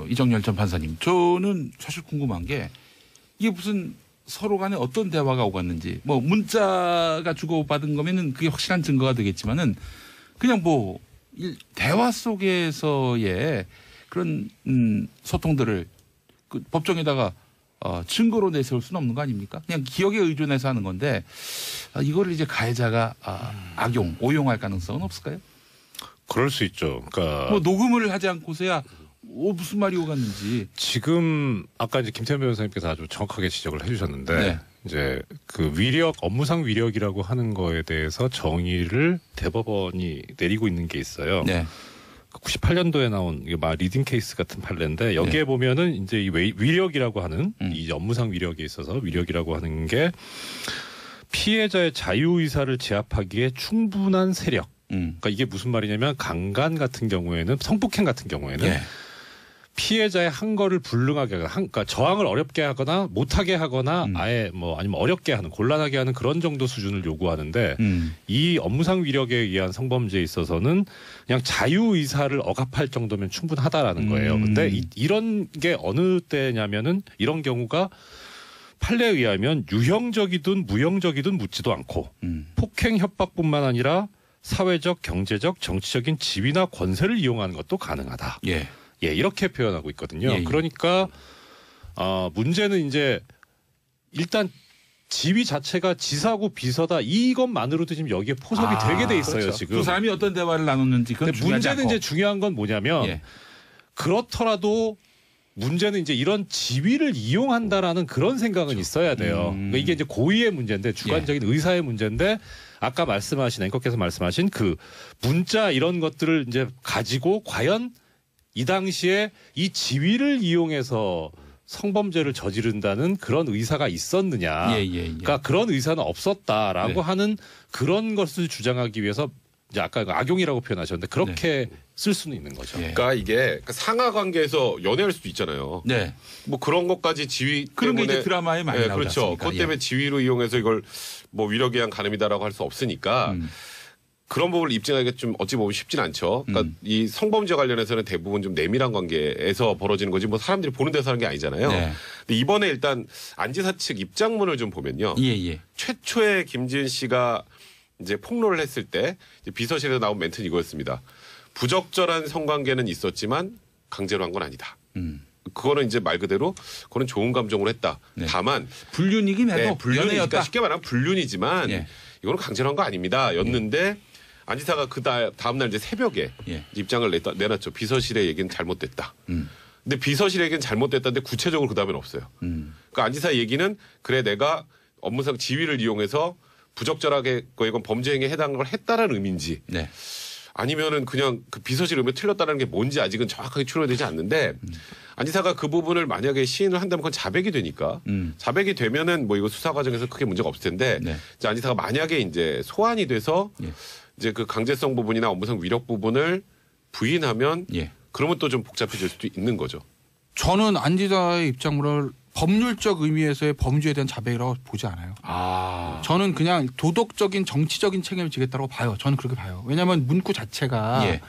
이정열 전 판사님, 저는 사실 궁금한 게 이게 무슨 서로 간에 어떤 대화가 오갔는지 뭐 문자가 주고받은 거면은 그게 확실한 증거가 되겠지만은 그냥 뭐 대화 속에서의 그런 소통들을 그 법정에다가 증거로 내세울 수는 없는 거 아닙니까? 그냥 기억에 의존해서 하는 건데 이거를 이제 가해자가 오용할 가능성은 없을까요? 그럴 수 있죠. 그러니까 뭐 녹음을 하지 않고서야 무슨 말이 오갔는지. 지금 아까 이제 김태현 변호사님께서 아주 정확하게 지적을 해주셨는데 이제 그 위력 업무상 위력이라고 하는 거에 대해서 정의를 대법원이 내리고 있는 게 있어요. 98년도에 나온 리딩 케이스 같은 판례인데 여기에 보면은 이제 이 위력이라고 하는 이 업무상 위력에 있어서 위력이라고 하는 게 피해자의 자유 의사를 제압하기에 충분한 세력. 그러니까 이게 무슨 말이냐면 강간 같은 경우에는 성폭행 같은 경우에는 피해자의 한 거를 불능하게 하거나 그러니까 저항을 어렵게 하거나 못하게 하거나 아예 뭐 아니면 어렵게 하는 곤란하게 하는 그런 정도 수준을 요구하는데 이 업무상 위력에 의한 성범죄에 있어서는 그냥 자유 의사를 억압할 정도면 충분하다라는 거예요. 근데 이런 게 어느 때냐면은 이런 경우가 판례에 의하면 유형적이든 무형적이든 묻지도 않고 폭행 협박뿐만 아니라 사회적, 경제적, 정치적인 지위나 권세를 이용하는 것도 가능하다. 이렇게 표현하고 있거든요. 그러니까 문제는 이제 일단 지위 자체가 지사고 비서다 이것만으로도 지금 여기에 포섭이 되게 돼 있어요. 그렇죠. 지금 두 사람이 어떤 대화를 나눴는지 그건 중요하지 문제는 않고. 이제 중요한 건 뭐냐면 그렇더라도 문제는 이제 이런 지위를 이용한다라는 그런 생각은 있어야 돼요. 그러니까 이게 이제 고의의 문제인데 주관적인 의사의 문제인데 아까 말씀하신 앵커께서 말씀하신 그 문자 이런 것들을 이제 가지고 과연 이 당시에 이 지위를 이용해서 성범죄를 저지른다는 그런 의사가 있었느냐. 그러니까 그런 의사는 없었다라고 하는 그런 것을 주장하기 위해서 이제 아까 악용이라고 표현하셨는데 그렇게 쓸 수는 있는 거죠. 그러니까 이게 상하 관계에서 연애할 수도 있잖아요. 뭐 그런 것까지 지위 그런 때문에 게 이제 드라마에 많이 나오지 그렇죠. 않습니까? 그것 때문에 지위로 이용해서 이걸 뭐 위력에 의한 가늠이다라고 할 수 없으니까 그런 부분을 입증하기가 좀 어찌 보면 쉽진 않죠. 그러니까 이 성범죄 관련해서는 대부분 좀 내밀한 관계에서 벌어지는 거지 뭐 사람들이 보는 데서 하는 게 아니잖아요. 근데 이번에 일단 안 지사 측 입장문을 좀 보면요. 최초에 김지은 씨가 이제 폭로를 했을 때 이제 비서실에서 나온 멘트는 이거였습니다. 부적절한 성관계는 있었지만 강제로 한 건 아니다. 그거는 이제 말 그대로 그거는 좋은 감정으로 했다. 다만 불륜이긴 해도 불륜이니까 쉽게 말하면 불륜이지만 이거는 강제로 한 거 아닙니다. 였는데 안 지사가 그 다음 날 이제 새벽에 입장을 내놨죠. 비서실의 얘기는 잘못됐다. 근데 비서실의 얘기는 잘못됐다는데 구체적으로 그 다음에는 없어요. 그러니까 안 지사 얘기는 그래 내가 업무상 지위를 이용해서 부적절하게 이건 범죄 행위에 해당한 걸 했다라는 의미인지 네. 아니면은 그냥 그 비서실 의미가 틀렸다는 게 뭔지 아직은 정확하게 추론되지 않는데 안 지사가 그 부분을 만약에 시인을 한다면 그건 자백이 되니까 자백이 되면은 뭐 이거 수사 과정에서 크게 문제가 없을 텐데 네. 이제 안 지사가 만약에 이제 소환이 돼서 예. 이제 그 강제성 부분이나 업무상 위력 부분을 부인하면 예. 그러면 또 좀 복잡해질 수도 있는 거죠. 저는 안 지사의 입장을 법률적 의미에서의 범죄에 대한 자백이라고 보지 않아요. 저는 그냥 도덕적인 정치적인 책임을 지겠다고 봐요. 저는 그렇게 봐요. 왜냐하면 문구 자체가 예.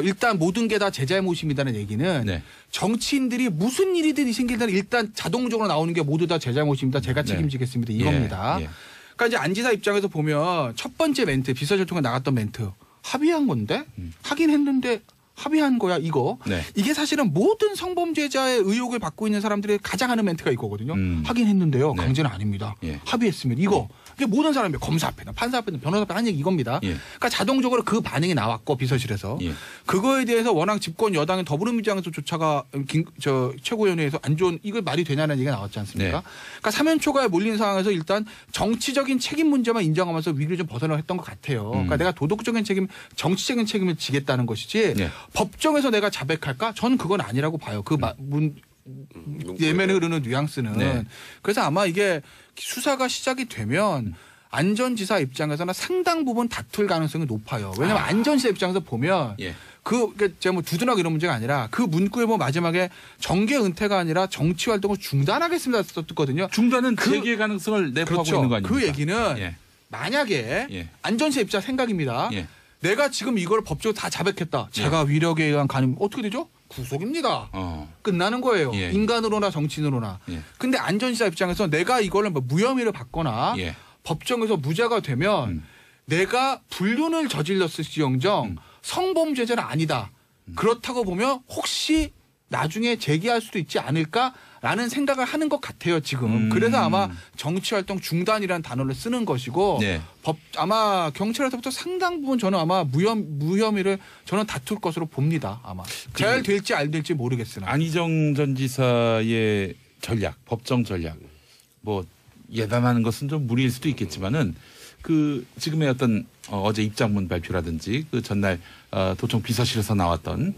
일단 모든 게 다 제 잘못입니다는 얘기는 네. 정치인들이 무슨 일이든 생기든 일단 자동적으로 나오는 게 모두 다 제 잘못입니다. 제가 책임지겠습니다. 이겁니다. 예. 예. 그러니까 이제 안 지사 입장에서 보면 첫 번째 멘트 비서실 통해 나갔던 멘트 합의한 건데 하긴 했는데 합의한 거야 이거. 네. 이게 사실은 모든 성범죄자의 의혹을 받고 있는 사람들이 가장 하는 멘트가 이거거든요. 하긴 했는데요. 네. 강제는 아닙니다. 예. 합의했습니다. 이거. 이게 모든 사람이 검사 앞에는 판사 앞에는 변호사 앞에 하는 얘기 이겁니다. 예. 그러니까 자동적으로 그 반응이 나왔고 비서실에서. 예. 그거에 대해서 워낙 집권 여당인 더불어민주당에서조차가 최고위원회에서 안 좋은 이거 말이 되냐는 얘기가 나왔지 않습니까? 네. 그러니까 사면초가에 몰린 상황에서 일단 정치적인 책임 문제만 인정하면서 위기를 좀 벗어나했던 것 같아요. 그러니까 내가 도덕적인 책임, 정치적인 책임을 지겠다는 것이지 네. 법정에서 내가 자백할까? 저는 그건 아니라고 봐요. 그 예면에 흐르는 뉘앙스는. 네. 그래서 아마 이게 수사가 시작이 되면 안 전 지사 입장에서는 상당 부분 다툴 가능성이 높아요. 왜냐하면 안 전 지사 입장에서 보면 예. 제가 뭐 두둔하고 이런 문제가 아니라 그 문구에 뭐 마지막에 정계 은퇴가 아니라 정치 활동을 중단하겠습니다 썼거든요. 중단은 재개의 가능성을 내포하고 그렇죠. 있는 거 아닙니까? 그 얘기는 예. 만약에 예. 안 전 지사 입장 생각입니다. 예. 내가 지금 이걸 법적으로 다 자백했다. 제가 위력에 의한 간임 어떻게 되죠? 구속입니다. 끝나는 거예요. 예. 인간으로나 정치인으로나. 예. 근데 안 전 지사 입장에서 내가 이거를 뭐 무혐의를 받거나 예. 법정에서 무죄가 되면 내가 불륜을 저질렀을지언정 성범죄자는 아니다. 그렇다고 보면 혹시 나중에 재기할 수도 있지 않을까라는 생각을 하는 것 같아요 지금. 그래서 아마 정치활동 중단이라는 단어를 쓰는 것이고 네. 아마 경찰에서부터 상당 부분 저는 아마 무혐의를 저는 다툴 것으로 봅니다. 아마 잘 될지 안 될지 모르겠으나. 안희정 전 지사의 전략, 법정 전략 뭐 예단하는 것은 좀 무리일 수도 있겠지만은 그 지금의 어떤 어제 입장문 발표라든지 그 전날 도청 비서실에서 나왔던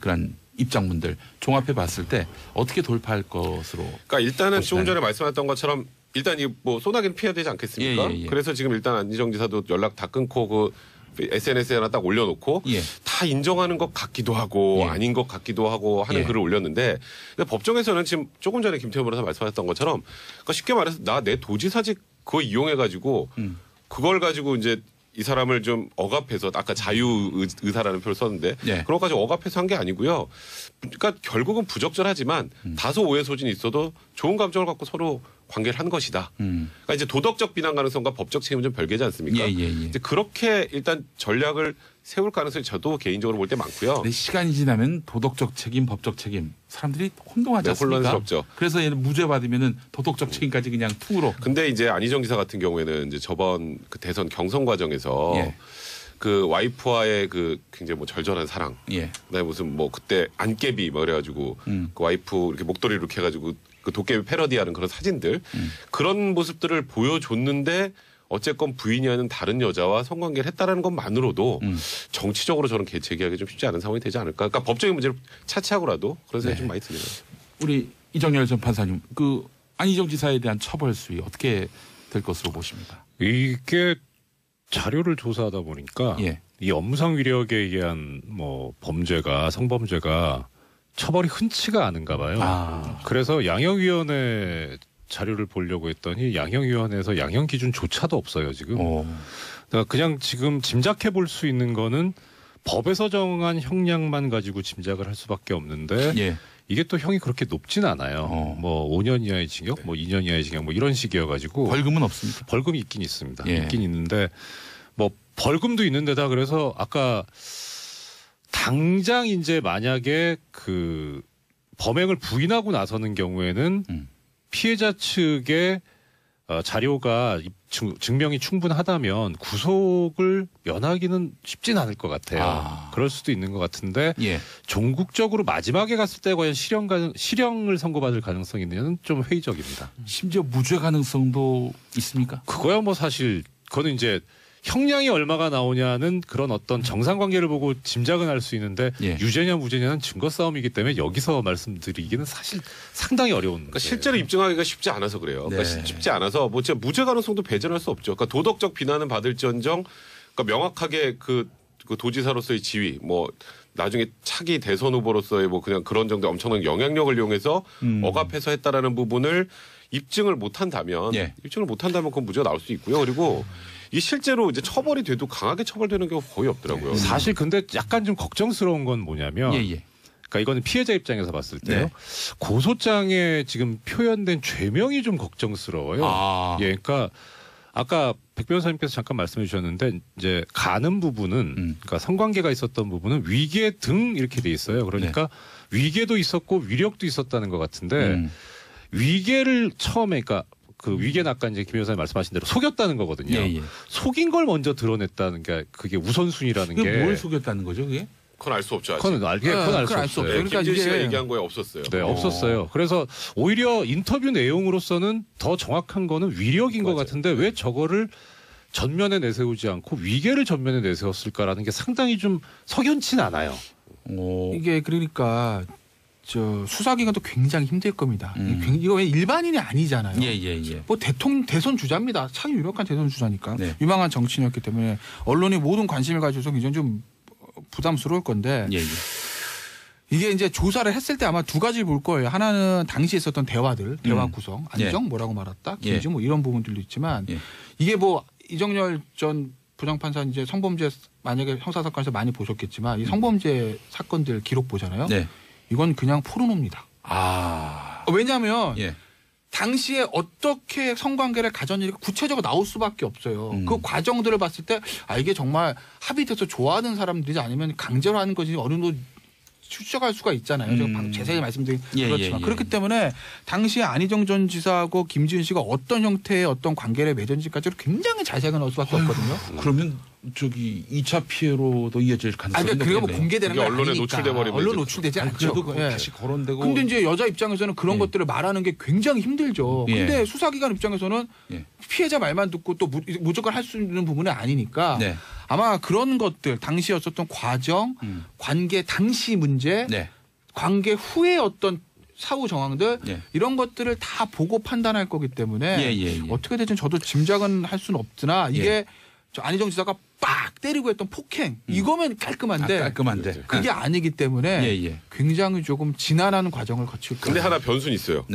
그런 입장문들 종합해 봤을 때 어떻게 돌파할 것으로. 그러니까 일단은 조금 전에 말씀하셨던 것처럼 일단 이 뭐 소나기는 피해야 되지 않겠습니까? 예. 그래서 지금 일단 안희정 지사도 연락 다 끊고 그 SNS에 하나 딱 올려놓고 예. 다 인정하는 것 같기도 하고 예. 아닌 것 같기도 하고 하는 예. 글을 올렸는데 근데 법정에서는 지금 조금 전에 김태현 변호사 말씀하셨던 것처럼 그러니까 쉽게 말해서 나 내 도지사직 그거 이용해가지고 그걸 가지고 이제 이 사람을 좀 억압해서 아까 자유의사라는 표를 썼는데 네. 그런 것까지 억압해서 한 게 아니고요. 그러니까 결국은 부적절하지만 다소 오해 소진이 있어도 좋은 감정을 갖고 서로 관계를 한 것이다. 그러니까 이제 도덕적 비난 가능성과 법적 책임은 좀 별개지 않습니까? 이제 그렇게 일단 전략을 세울 가능성이 저도 개인적으로 볼 때 많고요. 근데 시간이 지나면 도덕적 책임, 법적 책임 사람들이 혼동하지 않습니까? 혼란스럽죠. 그래서 얘는 무죄 받으면은 도덕적 책임까지 그냥 퉁으로. 근데 이제 안희정 지사 같은 경우에는 이제 저번 그 대선 경선 과정에서 예. 그 와이프와의 그 굉장히 뭐 절절한 사랑, 예. 그다음에 무슨 뭐 그때 안깨비 뭐 그래가지고 그 와이프 이렇게 목도리 이렇게 해가지고 그 도깨비 패러디하는 그런 사진들 그런 모습들을 보여줬는데 어쨌건 부인이 하는 다른 여자와 성관계를 했다라는 것만으로도 정치적으로 저는 재개하기 좀 쉽지 않은 상황이 되지 않을까. 그러니까 법적인 문제를 차치하고라도 그런 생각이 좀 많이 듭니다. 우리 이정열 전 판사님, 그 안희정 지사에 대한 처벌 수위 어떻게 될 것으로 보십니까? 이게 자료를 조사하다 보니까 예. 이 업무상 위력에 의한 뭐 범죄가 성범죄가 처벌이 흔치가 않은가 봐요. 그래서 양형위원회 자료를 보려고 했더니 양형위원회에서 양형 기준조차도 없어요 지금. 그러니까 그냥 지금 짐작해 볼 수 있는 거는 법에서 정한 형량만 가지고 짐작을 할 수밖에 없는데 예. 이게 또 형이 그렇게 높진 않아요. 뭐 5년 이하의 징역, 뭐 2년 이하의 징역, 뭐 이런 식이어가지고 벌금은 없습니까? 벌금이 있긴 있습니다. 예. 있긴 있는데 뭐 벌금도 있는데다 그래서 아까 당장 이제 만약에 그 범행을 부인하고 나서는 경우에는 피해자 측에 자료가 증명이 충분하다면 구속을 면하기는 쉽진 않을 것 같아요. 그럴 수도 있는 것 같은데 예. 종국적으로 마지막에 갔을 때 과연 실형을 선고받을 가능성이 있느냐는 좀 회의적입니다. 심지어 무죄 가능성도 있습니까? 그거야 뭐 사실 그거는 이제 형량이 얼마가 나오냐는 그런 어떤 정상관계를 보고 짐작은 할 수 있는데 예. 유죄냐 무죄냐는 증거 싸움이기 때문에 여기서 말씀드리기는 사실 상당히 어려운. 그러니까 실제로 입증하기가 쉽지 않아서 그래요. 그러니까 네. 쉽지 않아서 뭐 진짜 무죄 가능성도 배제할 수 없죠. 그러니까 도덕적 비난은 받을지언정 그러니까 명확하게 그 도지사로서의 지위 뭐 나중에 차기 대선 후보로서의 뭐 그냥 그런 정도의 엄청난 영향력을 이용해서 억압해서 했다라는 부분을 입증을 못한다면 예. 그건 무죄가 나올 수 있고요. 그리고 이 실제로 이제 처벌이 돼도 강하게 처벌되는 경우가 거의 없더라고요. 사실 근데 약간 좀 걱정스러운 건 뭐냐면 그러니까 이거는 피해자 입장에서 봤을 때요. 네. 고소장에 지금 표현된 죄명이 좀 걱정스러워요. 예, 그러니까 아까 백 변호사님께서 잠깐 말씀해 주셨는데 이제 가는 부분은 그러니까 성관계가 있었던 부분은 위계 등 이렇게 돼 있어요. 그러니까 네. 위계도 있었고 위력도 있었다는 것 같은데 위계를 처음에 그러니까 그 위계는 아까 이제 김 변호사님 말씀하신 대로 속였다는 거거든요. 예. 속인 걸 먼저 드러냈다는 게 그게 우선순위라는 게. 뭘 속였다는 거죠, 그게? 그건 알 수 없죠. 아직. 그건 알 수 없어요. 그러니까 김진 씨가 얘기한 거에 없었어요. 네, 없었어요. 그래서 오히려 인터뷰 내용으로서는 더 정확한 거는 위력인 것 같은데 왜 저거를 전면에 내세우지 않고 위계를 전면에 내세웠을까라는 게 상당히 좀 석연치는 않아요. 이게 그러니까 수사기관도 굉장히 힘들 겁니다. 이거 일반인이 아니잖아요. 예. 뭐 대선 주자입니다. 참 유력한 대선 주자니까. 네. 유망한 정치인이었기 때문에 언론이 모든 관심을 가져서 굉장히 좀 부담스러울 건데 이게 이제 조사를 했을 때 아마 두 가지를 볼 거예요. 하나는 당시 있었던 대화 구성, 안정 뭐라고 말았다, 김지 뭐 이런 부분들도 있지만 이게 뭐 이정열 전 부장판사 이제 성범죄 만약에 형사사건에서 많이 보셨겠지만 이 성범죄 사건들 기록 보잖아요. 네. 이건 그냥 포르노입니다. 왜냐하면 당시에 어떻게 성관계를 가졌는지 구체적으로 나올 수밖에 없어요. 그 과정들을 봤을 때 이게 정말 합의돼서 좋아하는 사람들이지 아니면 강제로 하는 것이 어느 정도 추적할 수가 있잖아요. 제가 자세히 말씀드린 그렇지만 그렇기 때문에 당시에 안희정 전 지사하고 김지은 씨가 어떤 형태의 어떤 관계를 맺은지까지로 굉장히 자세하게 나올 수밖에 없거든요. 그러면 저기 2차 피해로도 이어질 가능성이 높겠네요. 그게 뭐 공개되는 게 언론에 노출돼 버리면 언론 노출되지 않죠. 그래도 다시 거론되고. 근데 이제 여자 입장에서는 그런 것들을 말하는 게 굉장히 힘들죠. 근데 수사기관 입장에서는 피해자 말만 듣고 또 무조건 할 수 있는 부분은 아니니까 아마 그런 것들 당시였었던 과정, 관계 당시 문제, 관계 후의 어떤 사후 정황들 이런 것들을 다 보고 판단할 거기 때문에 어떻게 되든 저도 짐작은 할 수는 없으나 이게 저 안희정 지사가 빡 때리고 했던 폭행 이거면 깔끔한데 그게 아니기 때문에 굉장히 조금 지난한 과정을 거칠 거예요. 근데 하나 변수는 있어요.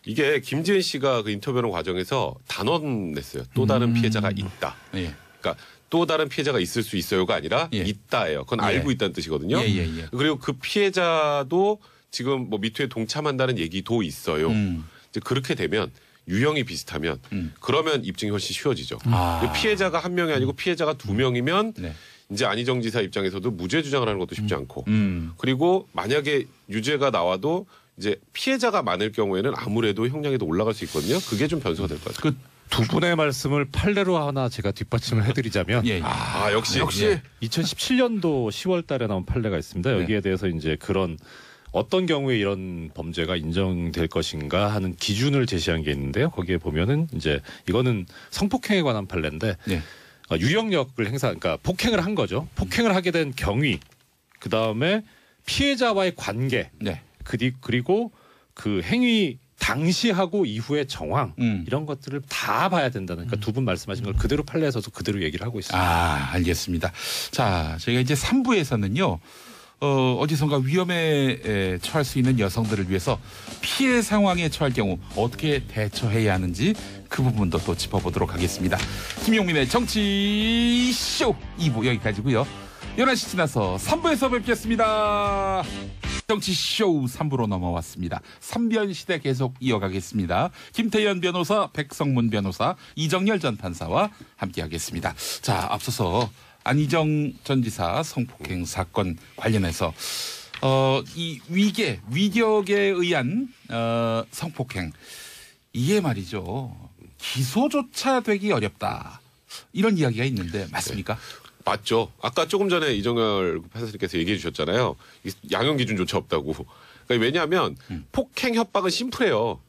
이게 김지은 씨가 그 인터뷰하는 과정에서 단언 냈어요. 또 다른 피해자가 있다. 그러니까 또 다른 피해자가 있을 수 있어요가 아니라 있다예요. 그건 알고 있다는 뜻이거든요. 그리고 그 피해자도 지금 뭐 미투에 동참한다는 얘기도 있어요. 이제 그렇게 되면 유형이 비슷하면 그러면 입증이 훨씬 쉬워지죠. 피해자가 한 명이 아니고 피해자가 두 명이면 이제 안희정 지사 입장에서도 무죄 주장을 하는 것도 쉽지 않고 그리고 만약에 유죄가 나와도 이제 피해자가 많을 경우에는 아무래도 형량이 더 올라갈 수 있거든요. 그게 좀 변수가 될 것 같아요. 두 분의 말씀을 판례로 하나 제가 뒷받침을 해드리자면 역시 2017년도 10월 달에 나온 판례가 있습니다. 여기에 대해서 이제 그런 어떤 경우에 이런 범죄가 인정될 것인가 하는 기준을 제시한 게 있는데요. 거기에 보면은 이제 이거는 성폭행에 관한 판례인데 유형력을 그러니까 폭행을 한 거죠. 폭행을 하게 된 경위, 그 다음에 피해자와의 관계, 그리고 그 행위 당시하고 이후의 정황 이런 것들을 다 봐야 된다는 그러니까 두 분 말씀하신 걸 그대로 판례에서도 그대로 얘기를 하고 있습니다. 알겠습니다. 자, 저희가 이제 3부에서는요. 어디선가 위험에 처할 수 있는 여성들을 위해서 피해 상황에 처할 경우 어떻게 대처해야 하는지 그 부분도 또 짚어보도록 하겠습니다. 김용민의 정치쇼 2부 여기까지고요. 11시 지나서 3부에서 뵙겠습니다. 정치쇼 3부로 넘어왔습니다. 3변시대 계속 이어가겠습니다. 김태현 변호사, 백성문 변호사, 이정열 전 판사와 함께하겠습니다. 자, 앞서서 안희정 전 지사 성폭행 사건 관련해서 이 위력에 의한 성폭행 이게 말이죠. 기소조차 되기 어렵다. 이런 이야기가 있는데 맞습니까? 네. 맞죠. 아까 조금 전에 이정열 판사님께서 얘기해 주셨잖아요. 양형 기준조차 없다고. 그러니까 왜냐하면 폭행 협박은 심플해요.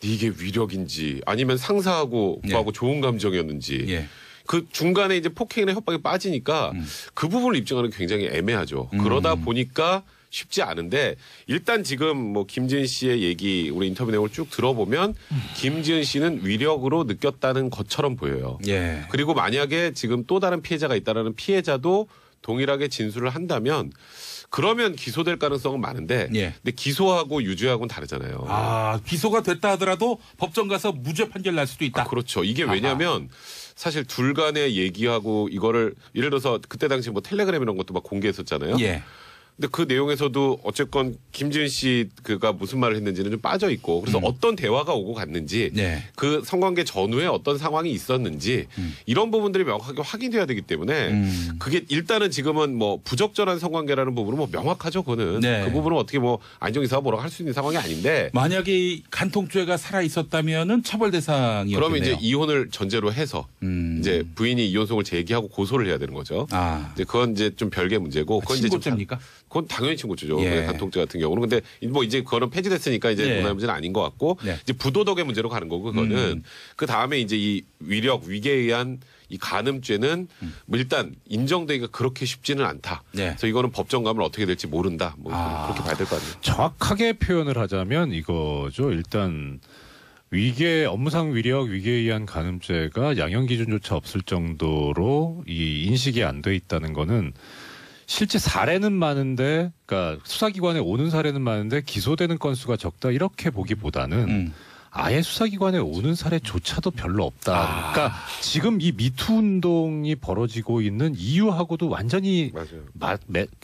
이게 위력인지 아니면 상사하고 오빠하고 좋은 감정이었는지 그 중간에 이제 폭행이나 협박이 빠지니까 그 부분을 입증하는 게 굉장히 애매하죠. 그러다 보니까 쉽지 않은데 일단 지금 뭐 김지은 씨의 얘기 우리 인터뷰 내용을 쭉 들어보면 김지은 씨는 위력으로 느꼈다는 것처럼 보여요. 그리고 만약에 지금 또 다른 피해자가 있다라는 피해자도 동일하게 진술을 한다면 그러면 기소될 가능성은 많은데 근데 기소하고 유죄하고는 다르잖아요. 아, 기소가 됐다 하더라도 법정 가서 무죄 판결 날 수도 있다. 그렇죠. 이게 왜냐하면 사실 둘 간의 얘기하고 이거를 예를 들어서 그때 당시 뭐 텔레그램 이런 것도 막 공개했었잖아요. 근데 그 내용에서도 어쨌건 김지은 씨가 무슨 말을 했는지는 좀 빠져 있고 그래서 어떤 대화가 오고 갔는지 그 성관계 전후에 어떤 상황이 있었는지 이런 부분들이 명확하게 확인돼야 되기 때문에 그게 일단은 지금은 뭐 부적절한 성관계라는 부분은 뭐 명확하죠. 그거는 그 부분은 어떻게 뭐 안정이사가 뭐라고 할 수 있는 상황이 아닌데 만약에 간통죄가 살아 있었다면은 처벌 대상이었겠네요. 그러면 이제 이혼을 전제로 해서 이제 부인이 이혼송을 제기하고 고소를 해야 되는 거죠. 이제 그건 이제 좀 별개 문제고 그건 친고죄입니까? 그건 당연히 친고죄죠. 간통죄 같은 경우는. 근데 뭐 이제 그거는 폐지됐으니까 이제 문화의 문제는 아닌 것 같고 이제 부도덕의 문제로 가는 거고 그거는 그 다음에 이제 이 위력 위계에 의한 이 간음죄는 뭐 일단 인정되기가 그렇게 쉽지는 않다. 그래서 이거는 법정 가면 어떻게 될지 모른다. 뭐 그렇게 봐야 될 것 같네요. 정확하게 표현을 하자면 이거죠. 일단 업무상 위력 위계에 의한 간음죄가 양형 기준조차 없을 정도로 이 인식이 안 돼 있다는 거는 실제 사례는 많은데, 그러니까 수사기관에 오는 사례는 많은데 기소되는 건수가 적다 이렇게 보기보다는 아예 수사기관에 오는 사례조차도 별로 없다. 그러니까 지금 이 미투 운동이 벌어지고 있는 이유하고도 완전히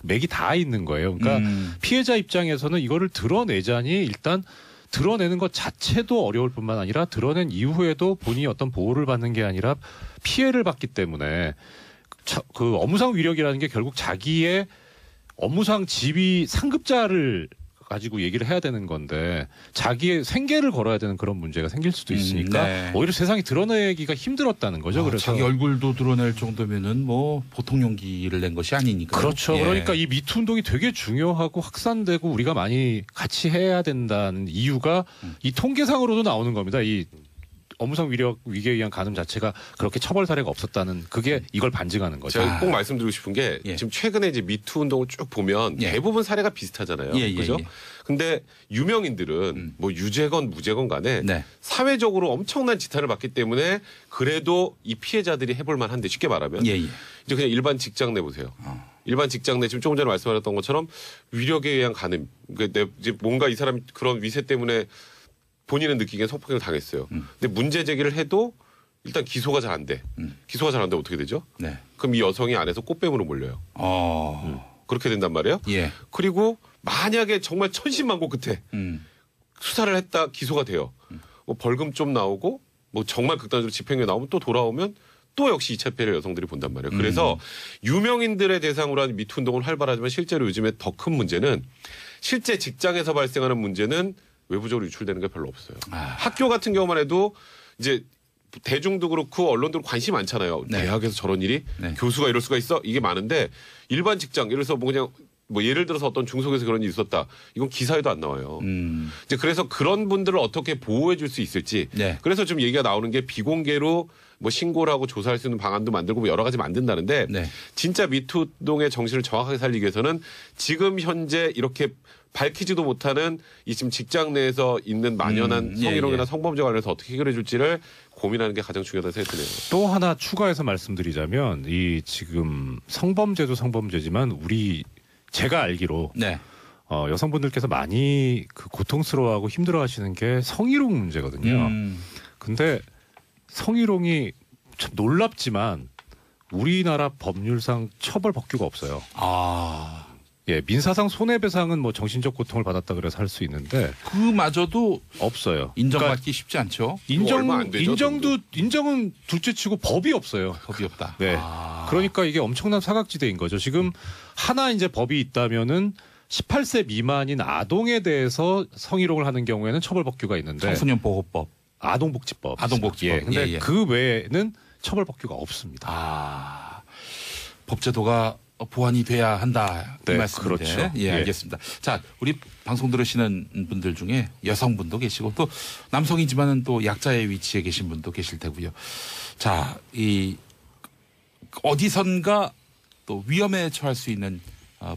맥이 닿아 있는 거예요. 그러니까 피해자 입장에서는 이거를 드러내자니 일단 드러내는 것 자체도 어려울 뿐만 아니라 드러낸 이후에도 본인이 어떤 보호를 받는 게 아니라 피해를 받기 때문에 그 업무상 위력이라는 게 결국 자기의 업무상 지위 상급자를 가지고 얘기를 해야 되는 건데 자기의 생계를 걸어야 되는 그런 문제가 생길 수도 있으니까 오히려 세상이 드러내기가 힘들었다는 거죠. 그래서 자기 얼굴도 드러낼 정도면은 뭐 보통 용기를 낸 것이 아니니까. 그렇죠. 그러니까 이 미투 운동이 되게 중요하고 확산되고 우리가 많이 같이 해야 된다는 이유가 이 통계상으로도 나오는 겁니다. 이 업무상 위력 위계에 의한 간음 자체가 그렇게 처벌 사례가 없었다는 그게 이걸 반증하는 거죠. 제가 꼭 말씀드리고 싶은 게 지금 최근에 이제 미투 운동을 쭉 보면 대부분 사례가 비슷하잖아요. 그죠? 근데 유명인들은 뭐 유죄건 무죄건 간에 사회적으로 엄청난 지탄을 받기 때문에 그래도 이 피해자들이 해볼 만한데 쉽게 말하면 이제 그냥 일반 직장 내 보세요. 일반 직장 내 지금 조금 전에 말씀하셨던 것처럼 위력에 의한 간음. 그러니까 이제 뭔가 이 사람 그런 위세 때문에 본인은 느끼기엔 성폭행을 당했어요. 근데 문제 제기를 해도 일단 기소가 잘 안 돼. 기소가 잘 안 되면 어떻게 되죠? 그럼 이 여성이 안에서 꽃뱀으로 몰려요. 그렇게 된단 말이에요. 그리고 만약에 정말 천신만고 끝에 수사를 했다 기소가 돼요. 뭐 벌금 좀 나오고 뭐 정말 극단적으로 집행유예 나오면 또 돌아오면 또 역시 2차 피해를 여성들이 본단 말이에요. 그래서 유명인들의 대상으로 한 미투 운동은 활발하지만 실제로 요즘에 더 큰 문제는 실제 직장에서 발생하는 문제는 외부적으로 유출되는 게 별로 없어요. 학교 같은 경우만 해도 이제 대중도 그렇고 언론도 관심이 많잖아요. 대학에서 저런 일이 교수가 이럴 수가 있어? 이게 많은데 일반 직장 예를 들어서 뭐 그냥 뭐 예를 들어서 어떤 중소기업에서 그런 일이 있었다. 이건 기사에도 안 나와요. 이제 그래서 그런 분들을 어떻게 보호해 줄 수 있을지. 그래서 좀 얘기가 나오는 게 비공개로 뭐 신고를 하고 조사할 수 있는 방안도 만들고 뭐 여러 가지 만든다는데 진짜 미투 운동의 정신을 정확하게 살리기 위해서는 지금 현재 이렇게 밝히지도 못하는 이 지금 직장 내에서 있는 만연한 성희롱이나 성범죄 관련해서 어떻게 해결해 줄지를 고민하는 게 가장 중요하다고 생각드네요. 또 하나 추가해서 말씀드리자면 이 지금 성범죄도 성범죄지만 제가 알기로 여성분들께서 많이 그 고통스러워하고 힘들어하시는 게 성희롱 문제거든요. 근데 성희롱이 참 놀랍지만 우리나라 법률상 처벌 법규가 없어요. 민사상 손해배상은 뭐 정신적 고통을 받았다 그래서 할 수 있는데 그마저도 없어요. 인정받기 그러니까 쉽지 않죠. 인정은 둘째치고 법이 없어요. 법이 없다. 그러니까 이게 엄청난 사각지대인 거죠. 지금 하나 이제 법이 있다면은 18세 미만인 아동에 대해서 성희롱을 하는 경우에는 처벌 법규가 있는데 청소년 보호법. 아동복지법. 아동복지법. 예. 근데 그 외에는 처벌 법규가 없습니다. 법제도가 보완이 돼야 한다. 그 네, 말씀인데. 그렇죠. 예, 알겠습니다. 자, 우리 방송 들으시는 분들 중에 여성분도 계시고 또 남성이지만은 또 약자의 위치에 계신 분도 계실 테고요. 자, 이 어디선가 또 위험에 처할 수 있는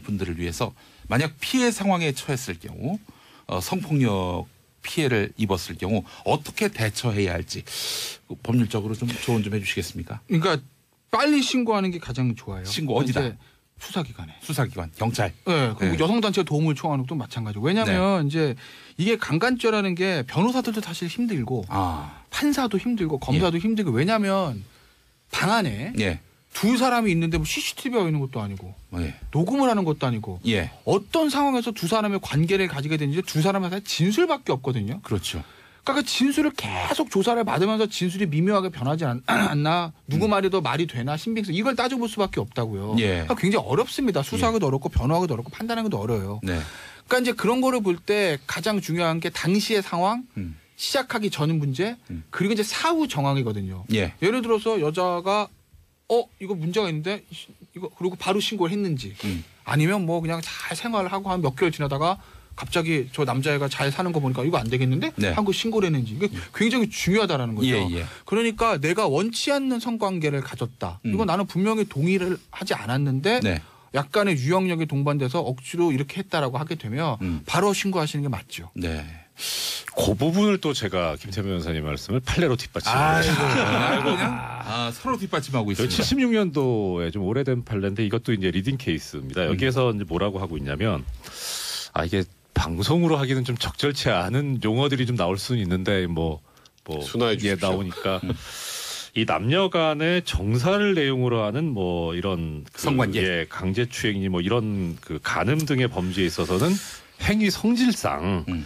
분들을 위해서 만약 피해 상황에 처했을 경우 성폭력 피해를 입었을 경우 어떻게 대처해야 할지 법률적으로 좀 조언 좀 해주시겠습니까? 그러니까 빨리 신고하는 게 가장 좋아요. 신고 어디다? 수사기관에. 수사기관, 경찰. 네, 그리고 네. 여성단체 도움을 청하는 것도 마찬가지고. 왜냐하면 이제 이게 강간죄라는 게 변호사들도 사실 힘들고 판사도 힘들고 검사도 힘들고 왜냐하면 방 안에 두 사람이 있는데 뭐 CCTV가 있는 것도 아니고 녹음을 하는 것도 아니고 어떤 상황에서 두 사람의 관계를 가지게 되는지 두 사람의 진술밖에 없거든요. 그렇죠. 그러니까 그 진술을 계속 조사를 받으면서 진술이 미묘하게 변하지 않나 누구 말이 더 말이 되나 신빙성 이걸 따져볼 수밖에 없다고요. 그러니까 굉장히 어렵습니다. 수사하기도 어렵고 변호하기도 어렵고 판단하기도 어려워요. 그러니까 이제 그런 거를 볼 때 가장 중요한 게 당시의 상황 시작하기 전 문제 그리고 이제 사후 정황이거든요. 예를 들어서 여자가 이거 문제가 있는데 이거 그리고 바로 신고를 했는지 아니면 뭐 그냥 잘 생활을 하고 한 몇 개월 지나다가 갑자기 저 남자애가 잘 사는 거 보니까 이거 안 되겠는데 하고 신고를 했는지 이게 굉장히 중요하다라는 거죠. 그러니까 내가 원치 않는 성관계를 가졌다. 이거 나는 분명히 동의를 하지 않았는데 약간의 유형력이 동반돼서 억지로 이렇게 했다라고 하게 되면 바로 신고하시는 게 맞죠. 그 부분을 또 제가 김태면 변호사님 말씀을 판례로 뒷받침을 서로 뒷받침하고 있습니다. 76년도에 좀 오래된 판례인데 이것도 이제 리딩 케이스입니다. 여기에서 이제 뭐라고 하고 있냐면 이게 방송으로 하기는 좀 적절치 않은 용어들이 좀 나올 수는 있는데 순화해 주십시오. 나오니까 이 남녀 간의 정사를 내용으로 하는 뭐 이런 성관계, 강제추행이 뭐 이런 그 간음 등의 범죄에 있어서는 행위 성질상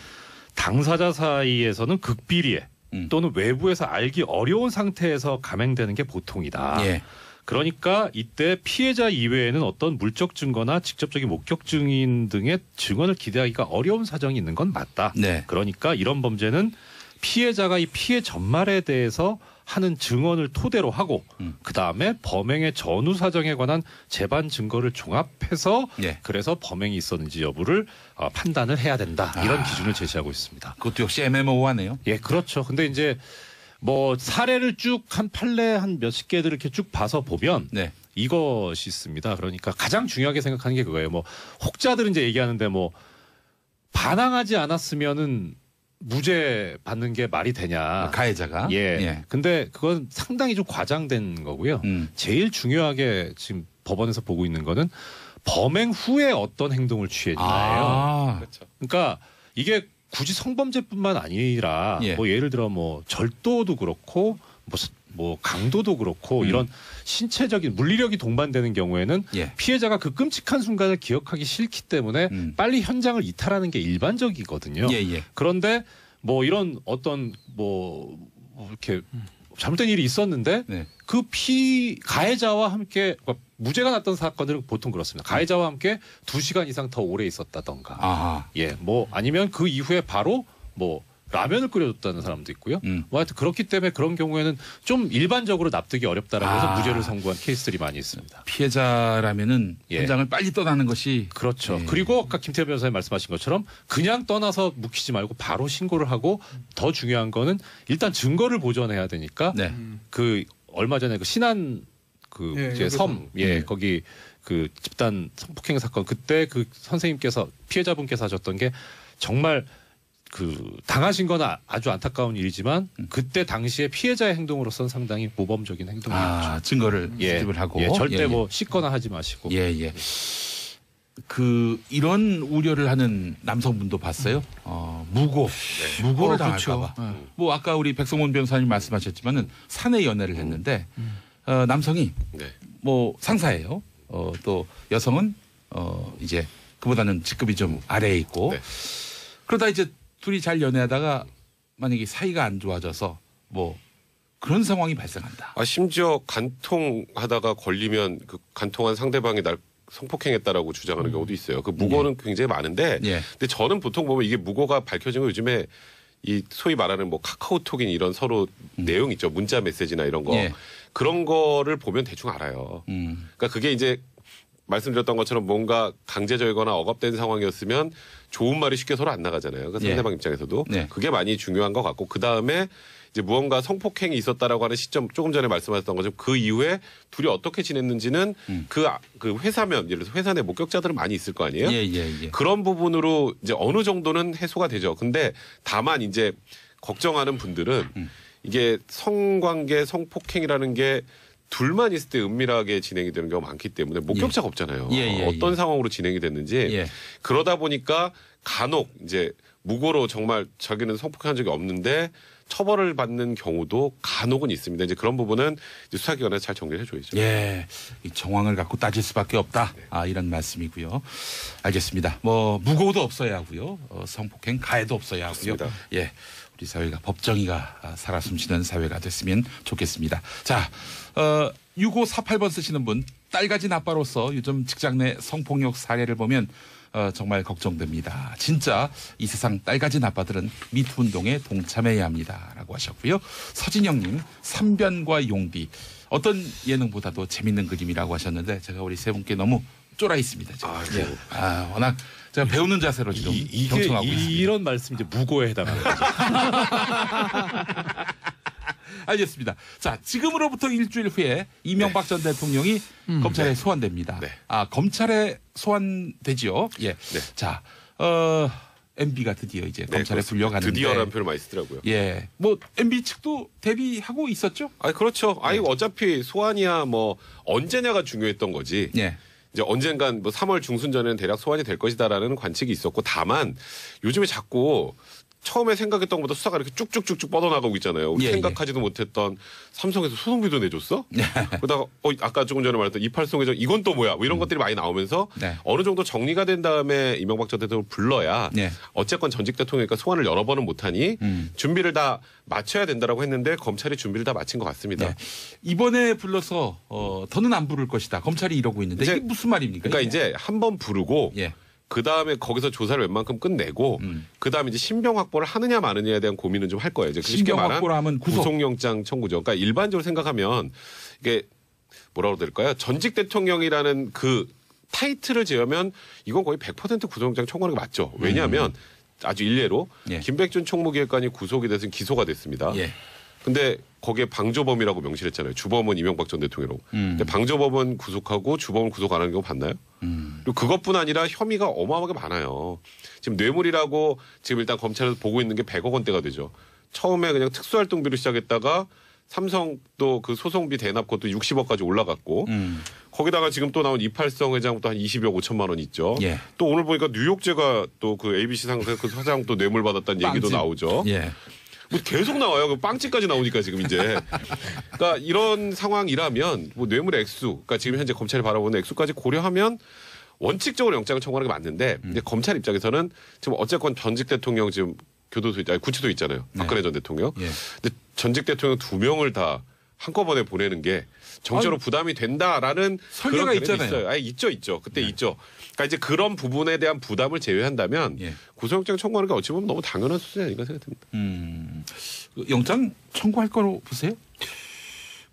당사자 사이에서는 극비리에 또는 외부에서 알기 어려운 상태에서 감행되는 게 보통이다. 그러니까 이때 피해자 이외에는 어떤 물적 증거나 직접적인 목격 증인 등의 증언을 기대하기가 어려운 사정이 있는 건 맞다. 그러니까 이런 범죄는 피해자가 이 피해 전말에 대해서 하는 증언을 토대로 하고 그다음에 범행의 전후 사정에 관한 재반 증거를 종합해서 그래서 범행이 있었는지 여부를 판단을 해야 된다. 이런 기준을 제시하고 있습니다. 그것도 역시 애매모호하네요. 예, 그렇죠. 근데 이제 뭐 사례를 쭉 한 판례 한 몇십 개들 이렇게 쭉 봐서 보면 이것이 있습니다. 그러니까 가장 중요하게 생각하는 게 그거예요. 뭐 혹자들은 이제 얘기하는데 뭐 반항하지 않았으면은 무죄 받는 게 말이 되냐. 가해자가. 근데 그건 상당히 좀 과장된 거고요. 제일 중요하게 지금 법원에서 보고 있는 거는 범행 후에 어떤 행동을 취했냐예요. 그렇죠. 그러니까 이게 굳이 성범죄뿐만 아니라 뭐 예를 들어 뭐 절도도 그렇고 뭐 강도도 그렇고 이런 신체적인 물리력이 동반되는 경우에는 피해자가 그 끔찍한 순간을 기억하기 싫기 때문에 빨리 현장을 이탈하는 게 일반적이거든요. 그런데 뭐 이런 어떤 뭐 이렇게 잘못된 일이 있었는데 그 가해자와 함께 무죄가 났던 사건들은 보통 그렇습니다. 가해자와 함께 2시간 이상 더 오래 있었다던가. 뭐 아니면 그 이후에 바로 뭐 라면을 끓여줬다는 사람도 있고요. 뭐 하여튼 그렇기 때문에 그런 경우에는 좀 일반적으로 납득이 어렵다라고 해서 무죄를 선고한 케이스들이 많이 있습니다. 피해자라면은 현장을 빨리 떠나는 것이 그렇죠. 그리고 아까 김태현 변호사님 말씀하신 것처럼 그냥 떠나서 묵히지 말고 바로 신고를 하고 더 중요한 거는 일단 증거를 보존해야 되니까 그 얼마 전에 그 신안 그 섬 거기 그 집단 성폭행 사건 그때 그 선생님께서 피해자분께서 하셨던 게 정말 그 당하신 건 아주 안타까운 일이지만 그때 당시에 피해자의 행동으로서는 상당히 모범적인 행동이었죠. 증거를 수집을 하고 절대 뭐 씻거나 하지 마시고. 그 이런 우려를 하는 남성분도 봤어요. 무고를 당할까봐. 뭐 아까 우리 백성원 변호사님 말씀하셨지만은 사내 연애를 했는데 남성이 뭐 상사예요. 또 여성은 이제 그보다는 직급이 좀 아래에 있고 그러다 이제 둘이 잘 연애하다가 만약에 사이가 안 좋아져서 뭐 그런 상황이 발생한다. 심지어 간통하다가 걸리면 그 간통한 상대방이 날 성폭행했다라고 주장하는 경우도 있어요. 그 무고는 굉장히 많은데 근데 저는 보통 보면 이게 무고가 밝혀진 거 요즘에 이 소위 말하는 뭐 카카오톡인 이런 서로 내용 있죠. 문자 메시지나 이런 거. 예. 그런 거를 보면 대충 알아요. 그러니까 그게 이제 말씀드렸던 것처럼 뭔가 강제적이거나 억압된 상황이었으면 좋은 말이 쉽게 서로 안 나가잖아요. 그러니까 상대방 입장에서도. 그게 많이 중요한 것 같고 그다음에 이제 무언가 성폭행이 있었다라고 하는 시점 조금 전에 말씀하셨던 것처럼 그 이후에 둘이 어떻게 지냈는지는 그 회사면 예를 들어서 회사 내 목격자들은 많이 있을 거 아니에요. 그런 부분으로 이제 어느 정도는 해소가 되죠. 근데 다만 이제 걱정하는 분들은 이게 성관계 성폭행이라는 게 둘만 있을 때 은밀하게 진행이 되는 경우가 많기 때문에 목격자가 없잖아요. 어떤 상황으로 진행이 됐는지 그러다 보니까 간혹 이제 무고로 정말 자기는 성폭행한 적이 없는데 처벌을 받는 경우도 간혹은 있습니다. 이제 그런 부분은 이제 수사기관에서 잘 정리를 해줘야죠. 예, 이 정황을 갖고 따질 수밖에 없다. 이런 말씀이고요. 알겠습니다. 뭐 무고도 없어야 하고요. 성폭행 가해도 없어야 하고요. 그렇습니다. 예, 우리 사회가 법정의가 살아 숨쉬는 사회가 됐으면 좋겠습니다. 자, 6548번 쓰시는 분, 딸 가진 아빠로서 요즘 직장 내 성폭력 사례를 보면 정말 걱정됩니다. 진짜 이 세상 딸 가진 아빠들은 미투 운동에 동참해야 합니다라고 하셨고요. 서진영님, 삼변과 용비 어떤 예능보다도 재밌는 그림이라고 하셨는데 제가 우리 세 분께 너무 쫄아 있습니다. 지금. 워낙 제가 배우는 자세로 지금 경청하고 있습니다. 이런 말씀 이제 무고에 해당하는 거죠. 알겠습니다. 자, 지금으로부터 일주일 후에 이명박 전 대통령이 검찰에 소환됩니다. 검찰에 소환되지요. 예. 자, MB가 드디어 이제 검찰에 불려가는데. 드디어라는 표현을 많이 쓰더라고요. 예. 뭐 MB 측도 대비하고 있었죠? 그렇죠. 어차피 소환이야 뭐 언제냐가 중요했던 거지. 이제 언젠간 뭐 3월 중순 전에는 대략 소환이 될 것이다라는 관측이 있었고 다만 요즘에 자꾸 처음에 생각했던 것보다 수사가 이렇게 쭉쭉쭉쭉 뻗어나가고 있잖아요. 우리 생각하지도 못했던 삼성에서 소송비도 내줬어? 그러다가 아까 조금 전에 말했던 이팔송 회장 이건 또 뭐야? 뭐 이런 것들이 많이 나오면서 어느 정도 정리가 된 다음에 이명박 전 대통령을 불러야 어쨌건 전직 대통령이니까 소환을 여러 번은 못하니 준비를 다 마쳐야 된다라고 했는데 검찰이 준비를 다 마친 것 같습니다. 이번에 불러서 더는 안 부를 것이다. 검찰이 이러고 있는데 이게 무슨 말입니까? 그러니까 이제 한 번 부르고 그 다음에 거기서 조사를 웬만큼 끝내고 그 다음에 이제 신병 확보를 하느냐 마느냐에 대한 고민은 좀 할 거예요. 이제 신병 확보를 하면 구속영장 청구죠. 그러니까 일반적으로 생각하면 이게 뭐라고 될까요? 전직 대통령이라는 그 타이틀을 제하면 이건 거의 100% 구속영장 청구하는 게 맞죠. 왜냐하면 아주 일례로 김백준 총무기획관이 구속이 돼서 기소가 됐습니다. 근데 거기에 방조범이라고 명시를 했잖아요. 주범은 이명박 전 대통령이라고. 근데 방조범은 구속하고 주범을 구속 안 하는 경우 봤나요? 그리고 그것뿐 아니라 혐의가 어마어마하게 많아요. 지금 뇌물이라고 지금 일단 검찰에서 보고 있는 게 100억 원대가 되죠. 처음에 그냥 특수활동비로 시작했다가 삼성 또 그 소송비 대납 것도 60억까지 올라갔고 거기다가 지금 또 나온 이팔성 회장부터 한 20억 5천만 원 있죠. 또 오늘 보니까 뉴욕제가 또 그 ABC 상사 그 사장 또 뇌물 받았다는 얘기도 나오죠. 뭐 계속 나와요. 그 빵집까지 나오니까 지금 이제. 그러니까 이런 상황이라면 뭐 뇌물 액수, 그러니까 지금 현재 검찰이 바라보는 액수까지 고려하면 원칙적으로 영장을 청구하는 게 맞는데 근데 검찰 입장에서는 지금 어쨌건 전직 대통령 지금 구치소 있잖아요. 박근혜 전 대통령. 근데 전직 대통령 2명을 다 한꺼번에 보내는 게 정치적으로 부담이 된다라는 설계가 있잖아요. 있죠. 그때 있죠. 그러니까 이제 그런 부분에 대한 부담을 제외한다면 구속영장 청구하는 게 어찌 보면 너무 당연한 수준이 아닌가 생각됩니다. 영장 청구할 거로 보세요?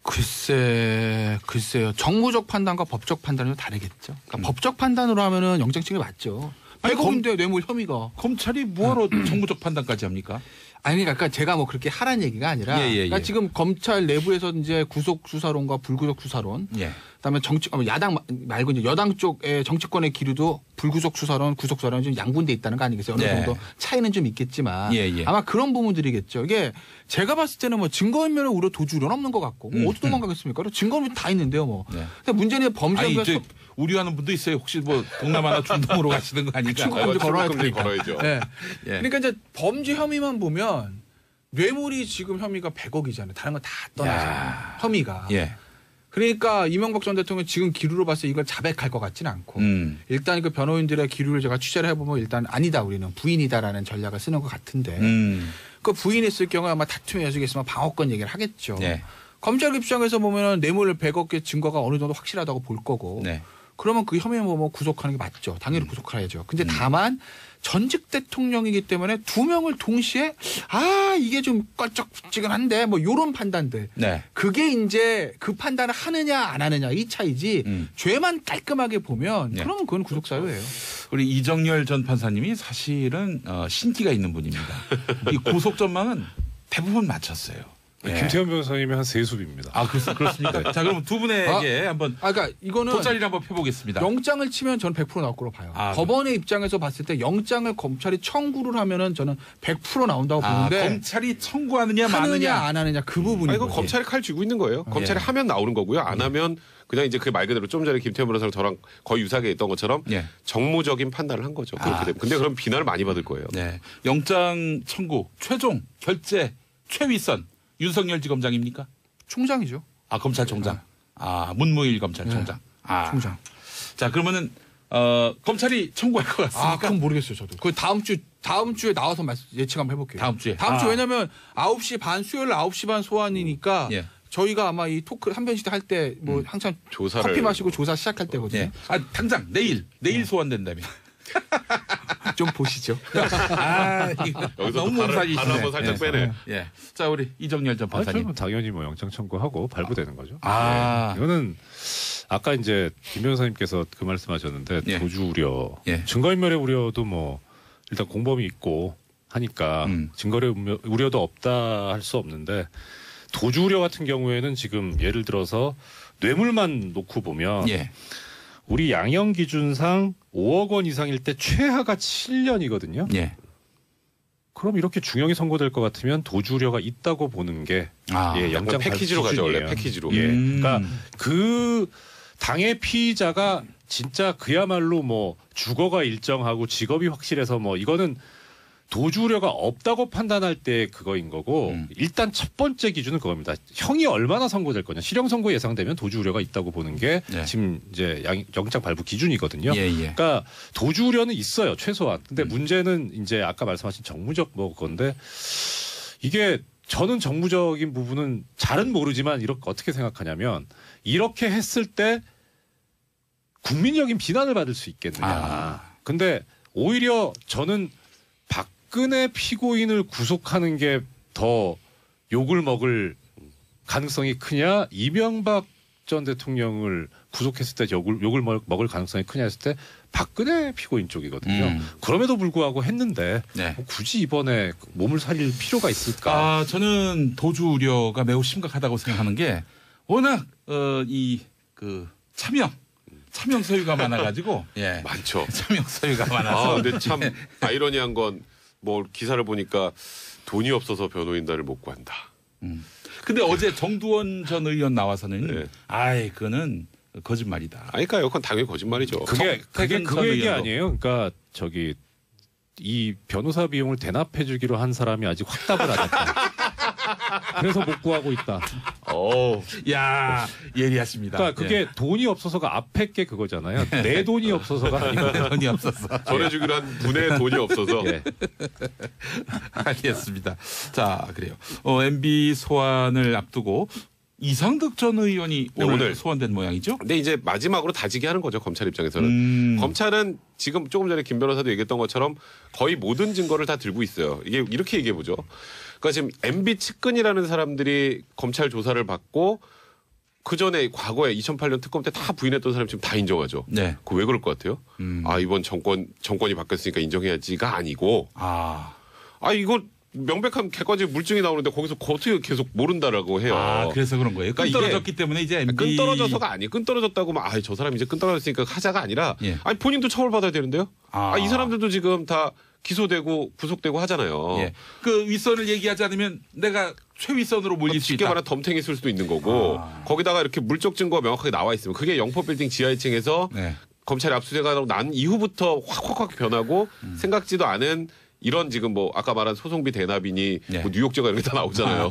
글쎄요. 정무적 판단과 법적 판단은 다르겠죠. 그러니까 법적 판단으로 하면은 영장 청구 맞죠. 100억인데 뇌물 혐의가. 검찰이 뭐하러 정무적 판단까지 합니까? 아니, 그러니까 제가 뭐 그렇게 하라는 얘기가 아니라, 그러니까 지금 검찰 내부에서 이제 구속 수사론과 불구속 수사론, 그다음에 야당 말고 이제 여당 쪽의 정치권의 기류도 불구속 수사론, 구속 수사론 좀 양분돼 있다는 거 아니겠어요? 어느 정도 차이는 좀 있겠지만 아마 그런 부분들이겠죠. 이게 제가 봤을 때는 뭐 증거인멸을 우려 도주 우려는 없는 것 같고 뭐 어디 도망가겠습니까? 증거는 다 있는데요, 뭐. 근데 문제는 범죄가 우려하는 분도 있어요. 혹시 뭐 동남아나 중동으로 가시는 거 아닌가? 출국금지 걸어야죠. 그러니까 이제 범죄 혐의만 보면 뇌물이 지금 혐의가 100억이잖아요. 다른 건 다 떠나서 혐의가. 그러니까 이명박 전 대통령 지금 기류로 봤을 때 이걸 자백할 것 같지는 않고 일단 그 변호인들의 기류를 제가 취재를 해보면 일단 아니다 우리는 부인이다라는 전략을 쓰는 것 같은데 그 부인했을 경우에 아마 다툼의 여지가 있으면 방어권 얘기를 하겠죠. 검찰 입장에서 보면 뇌물 100억의 증거가 어느 정도 확실하다고 볼 거고 그러면 그 혐의 뭐 구속하는 게 맞죠. 당연히 구속해야죠. 근데 다만 전직 대통령이기 때문에 두 명을 동시에 이게 좀 껄쩍지근한데 뭐 이런 판단들. 네. 그게 이제 그 판단을 하느냐 안 하느냐 이 차이지. 죄만 깔끔하게 보면 네. 그러면 그건 구속사유예요. 우리 이정열 전 판사님이 사실은 신기가 있는 분입니다. 이 구속 전망은 대부분 맞췄어요. 네. 김태현 변호사님이 한 세수입니다. 그렇습니까? 네. 자, 그럼 두 분에게 한번 그러니까 이거는 돗자리를 한번 펴보겠습니다. 영장을 치면 저는 100% 나올 거로 봐요. 법원의 입장에서 봤을 때 영장을 검찰이 청구를 하면은 저는 100% 나온다고 보는데 검찰이 청구하느냐 마느냐 안 하느냐 그 부분이. 이거 검찰이 칼 쥐고 있는 거예요. 검찰이 하면 나오는 거고요. 안 하면 그냥 이제 그 말 그대로 좀 전에 김태현 변호사랑 저랑 거의 유사하게 했던 것처럼 정무적인 판단을 한 거죠. 그렇게 되면. 근데 그럼 비난을 많이 받을 거예요. 네. 영장 청구 최종 결재 최위선 윤석열 지검장입니까? 총장이죠. 검찰총장. 문무일 검찰총장. 총장. 자, 그러면은 검찰이 청구할 것 같습니까? 그건 모르겠어요, 저도. 그 다음 주에 나와서 예측 한번 해볼게요. 다음 주에 왜냐면 9시 반 수요일 9시 반 소환이니까 저희가 아마 이 토크 한변시대 할 때 뭐 한참 커피 마시고 조사 시작할 때거든요. 당장 내일 소환된다며. 좀 보시죠. 여기서 너무 발을 한번 살짝 빼네. 자, 우리 이정열 전 판사님. 당연히 뭐 영장 청구하고 발부되는 거죠. 이거는 아까 이제 김 변호사님께서 그 말씀하셨는데 도주 우려, 증거인멸의 우려도 뭐 일단 공범이 있고 하니까 증거의 우려도 없다 할 수 없는데 도주 우려 같은 경우에는 지금 예를 들어서 뇌물만 놓고 보면 우리 양형 기준상 5억 원 이상일 때 최하가 7년이거든요. 그럼 이렇게 중형이 선고될 것 같으면 도주 우려가 있다고 보는 게 영장 패키지로 가죠. 원래 패키지로. 그러니까 그 당의 피의자가 진짜 그야말로 뭐 주거가 일정하고 직업이 확실해서 뭐 이거는 도주 우려가 없다고 판단할 때 그거인 거고 일단 첫 번째 기준은 그겁니다. 형이 얼마나 선고될 거냐. 실형 선고 예상되면 도주 우려가 있다고 보는 게 지금 이제 영장 발부 기준이거든요. 그러니까 도주 우려는 있어요. 최소한. 근데 문제는 이제 아까 말씀하신 정무적 뭐 건데 이게 저는 정무적인 부분은 잘은 모르지만 이렇게 어떻게 생각하냐면 이렇게 했을 때 국민적인 비난을 받을 수 있겠느냐. 근데 오히려 저는 박근혜 피고인을 구속하는 게 더 욕을 먹을 가능성이 크냐, 이명박 전 대통령을 구속했을 때 욕을 먹을 가능성이 크냐 했을 때 박근혜 피고인 쪽이거든요. 그럼에도 불구하고 했는데 뭐 굳이 이번에 몸을 살릴 필요가 있을까? 저는 도주 우려가 매우 심각하다고 생각하는 게 워낙 차명 소유가 많아가지고 많죠. 차명 소유가 많아서. 근데 참 아이러니한 건 뭐 기사를 보니까 돈이 없어서 변호인단을 못 구한다. 근데 어제 정두원 전 의원 나와서는 그거는 거짓말이다. 그러니까요. 그건 당연히 거짓말이죠. 그게 그 얘기 아니에요. 그러니까 이 변호사 비용을 대납해주기로 한 사람이 아직 확답을 안 했다. 그래서 못 구하고 있다. 예리하십니다. 그러니까 그게 돈이 없어서가 앞에 게 그거잖아요. 내 돈이 없어서가 아니고 내 돈이 없어서. 전해주기로 한 분의 돈이 없어서. 알겠습니다. 자, 그래요. MB 소환을 앞두고 이상득 전 의원이 오늘 소환된 모양이죠? 근데 이제 마지막으로 다지게 하는 거죠. 검찰 입장에서는. 검찰은 지금 조금 전에 김 변호사도 얘기했던 것처럼 거의 모든 증거를 다 들고 있어요. 이게 이렇게 얘기해 보죠. 그러니까 지금 MB 측근이라는 사람들이 검찰 조사를 받고 그 전에 과거에 2008년 특검 때 다 부인했던 사람 지금 다 인정하죠. 그거 왜 그럴 것 같아요? 이번 정권이 바뀌었으니까 인정해야지가 아니고 이거 명백한 객관적 물증이 나오는데 거기서 어떻게 계속 모른다라고 해요. 그래서 그런 거예요. 끈 떨어졌기 때문에 이제 MB 끈 떨어져서가 아니에요. 끈 떨어졌다고 저 사람 이제 끈 떨어졌으니까 하자가 아니라 본인도 처벌받아야 되는데요. 이 사람들도 지금 다 기소되고 구속되고 하잖아요. 그 윗선을 얘기하지 않으면 내가 최윗선으로 몰릴 수 있다. 쉽게 말하면 덤탱이 쓸 수도 있는 거고 거기다가 이렇게 물적 증거가 명확하게 나와 있으면 그게 영포빌딩 지하 1층에서 검찰이 압수수색하고 난 이후부터 확 변하고 생각지도 않은 이런 지금 뭐 아까 말한 소송비 대납이니 뭐 뉴욕제가 이렇게 다 나오잖아요.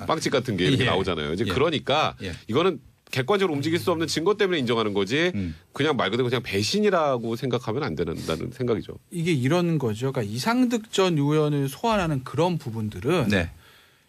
빵집 같은 게 이렇게 나오잖아요. 이제 그러니까 이거는 객관적으로 움직일 수 없는 증거 때문에 인정하는 거지 그냥 말 그대로 그냥 배신이라고 생각하면 안 된다는 생각이죠. 이게 이런 거죠. 그러니까 이상득 전 의원을 소환하는 그런 부분들은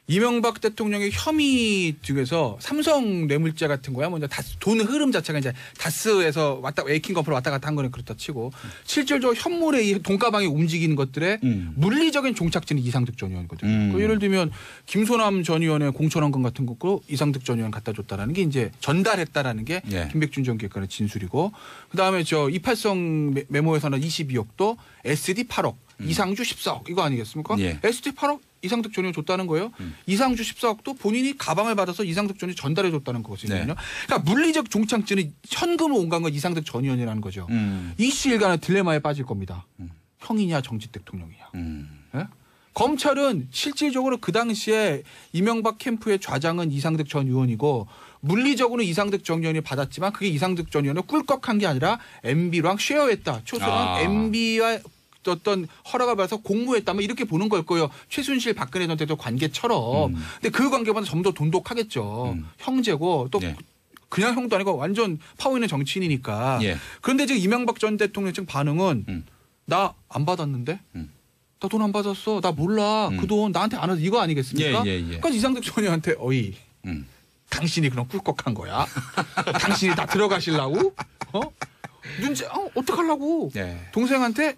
이명박 대통령의 혐의 중에서 삼성 뇌물죄 같은 거야. 먼저 돈 흐름 자체가 이제 다스에서 에이킹 건프로 왔다 갔다 한 거는 그렇다 치고 실질적으로 현물의 이 돈가방이 움직이는 것들의 물리적인 종착지는 이상득 전 의원이거든요. 그러니까 예를 들면 김소남 전 의원의 공천원금 같은 것도 이상득 전 의원 갖다 줬다라는 게 이제 전달했다라는 게 김백준 전 기획관의 진술이고 그다음에 저 280 메모에서는 22억도 SD 8억 이상주 14억 이거 아니겠습니까? SD 8억 이상득 전 의원 줬다는 거예요. 이상주 14억도 본인이 가방을 받아서 이상득 전 의원이 전달해 줬다는 거거든요. 그러니까 물리적 종착지는 현금으로 온 건 이상득 전 의원이라는 거죠. 이씨 일간의 딜레마에 빠질 겁니다. 형이냐 정직 대통령이냐. 네? 검찰은 실질적으로 그 당시에 이명박 캠프의 좌장은 이상득 전 의원이고 물리적으로는 이상득 전 의원이 받았지만 그게 이상득 전 의원을 꿀꺽한 게 아니라 MB랑 쉐어했다. 초선은 MB와 어떤 허락을 받아서 공모했다. 뭐 이렇게 보는 걸 거예요. 최순실 박근혜 전 대통령 관계처럼. 근데 그 관계보다 좀 더 돈독하겠죠. 형제고 또 그냥 형도 아니고 완전 파워 있는 정치인이니까. 그런데 지금 이명박 전 대통령 지금 반응은 나 안 받았는데? 나 돈 안 받았어. 나 몰라. 그 돈 나한테 안 와서 이거 아니겠습니까? 그러니까 이상득 전 의원한테 어이. 당신이 그럼 꿀꺽한 거야. 당신이 다 들어가시려고? 어떡하려고? 동생한테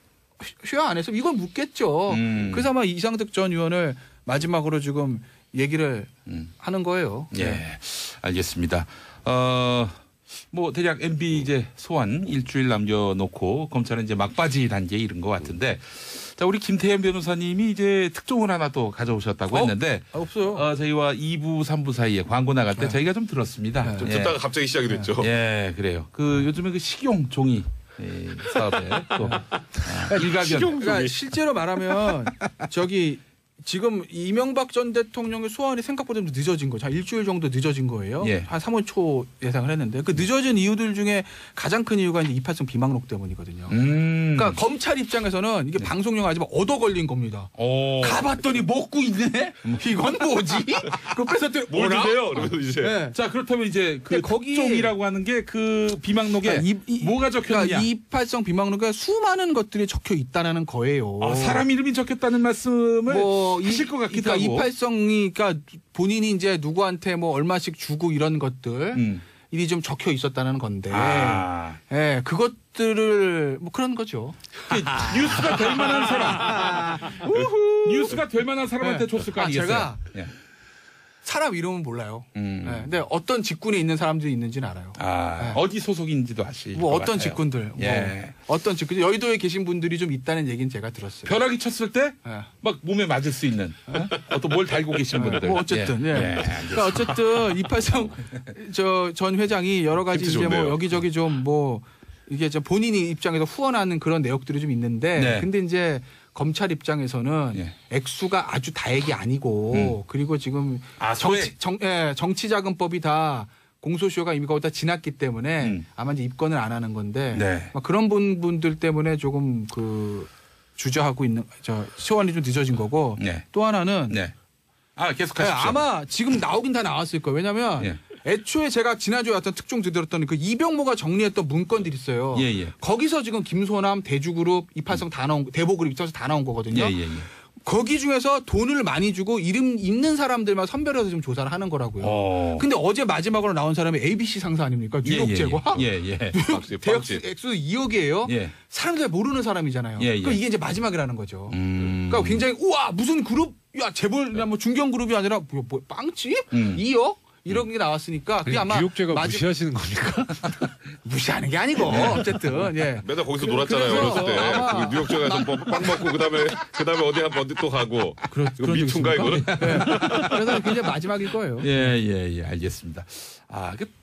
쉐어 안 해서 이걸 묻겠죠. 그래서 아마 이상득 전 의원을 마지막으로 지금 얘기를 하는 거예요. 알겠습니다. 뭐 대략 MB 이제 소환 일주일 남겨놓고 검찰은 이제 막바지 단계에 이른 것 같은데 자 우리 김태현 변호사님이 이제 특종을 하나 또 가져오셨다고 했는데 없어요. 저희와 2부 3부 사이에 광고 나갈 때 저희가 좀 들었습니다. 좀 듣다가 갑자기 시작이 됐죠. 그래요. 그 요즘에 그 식용 종이 사업에 또 일가견. 그러니까 실제로 말하면 저기 지금 이명박 전 대통령의 소환이 생각보다 좀 늦어진 거죠. 한 일주일 정도 늦어진 거예요. 한 3월 초 예상을 했는데 그 늦어진 이유들 중에 가장 큰 이유가 이제 280 비망록 때문이거든요. 그러니까 검찰 입장에서는 이게 방송용 하지만 얻어 걸린 겁니다. 가봤더니 먹고 있네. 이건 뭐지? 그래서 뭘 주세요? 그래서 이제 자 그렇다면 이제 그 특종이라고 하는 게 그 비망록에 뭐가 적혀있냐? 그러니까 280 비망록에 수많은 것들이 적혀 있다는 거예요. 사람 이름이 적혔다는 말씀을 하실 것 같기도 하고. 280이 그러니까 본인이 이제 누구한테 뭐 얼마씩 주고 이런 것들 일이 좀 적혀 있었다는 건데. 그것들을 뭐 그런 거죠. 뉴스가 될 만한 사람. 뉴스가 될 만한 사람한테 줬을 거 아니겠어요? 제가 사람 이름은 몰라요. 근데 어떤 직군에 있는 사람들이 있는지는 알아요. 어디 소속인지도 아시고. 뭐 어떤 직군들. 어떤 직군. 여의도에 계신 분들이 좀 있다는 얘기는 제가 들었어요. 벼락이 쳤을 때 막 몸에 맞을 수 있는 어떤 뭘 달고 계신 분들. 뭐 어쨌든. 그러니까 어쨌든 280 전 회장이 여러 가지 이제 뭐 여기저기 좀 뭐 이게 좀 본인이 입장에서 후원하는 그런 내역들이 좀 있는데 근데 이제 검찰 입장에서는 액수가 아주 다액이 아니고 그리고 지금 정치자금법이 다 공소시효가 이미 거의 다 지났기 때문에 아마 이제 입건을 안 하는 건데 그런 분들 때문에 조금 그 주저하고 있는 소환이 좀 늦어진 거고 또 하나는 계속 하십시오. 아마 지금 나오긴 다 나왔을 거예요. 왜냐하면 애초에 제가 지난주에 어떤 특종 드렸던 그 이병모가 정리했던 문건들이 있어요. 거기서 지금 김소남, 대주그룹, 280 다 나온 대보그룹 입장에서 다 나온 거거든요. 거기 중에서 돈을 많이 주고 이름 있는 사람들만 선별해서 좀 조사를 하는 거라고요. 근데 어제 마지막으로 나온 사람이 ABC 상사 아닙니까? 뉴욕 제과. 대학 액수 2억이에요. 사람들 모르는 사람이잖아요. 그러니까 이게 이제 마지막이라는 거죠. 그러니까 굉장히 우와 무슨 그룹? 야 재벌이나 뭐 중견 그룹이 아니라 뭐 빵집? 2억? 이런 게 나왔으니까 그게 아마 뉴욕제가 무시하시는 겁니까? 무시하는 게 아니고 어쨌든 맨날 거기서 놀았잖아요 어렸을 때 뉴욕제가서 빵 먹고 그다음에 어디 한번 또 가고 이거 미투인가 이거는? 그래서 굉장히 마지막일 거예요. 알겠습니다.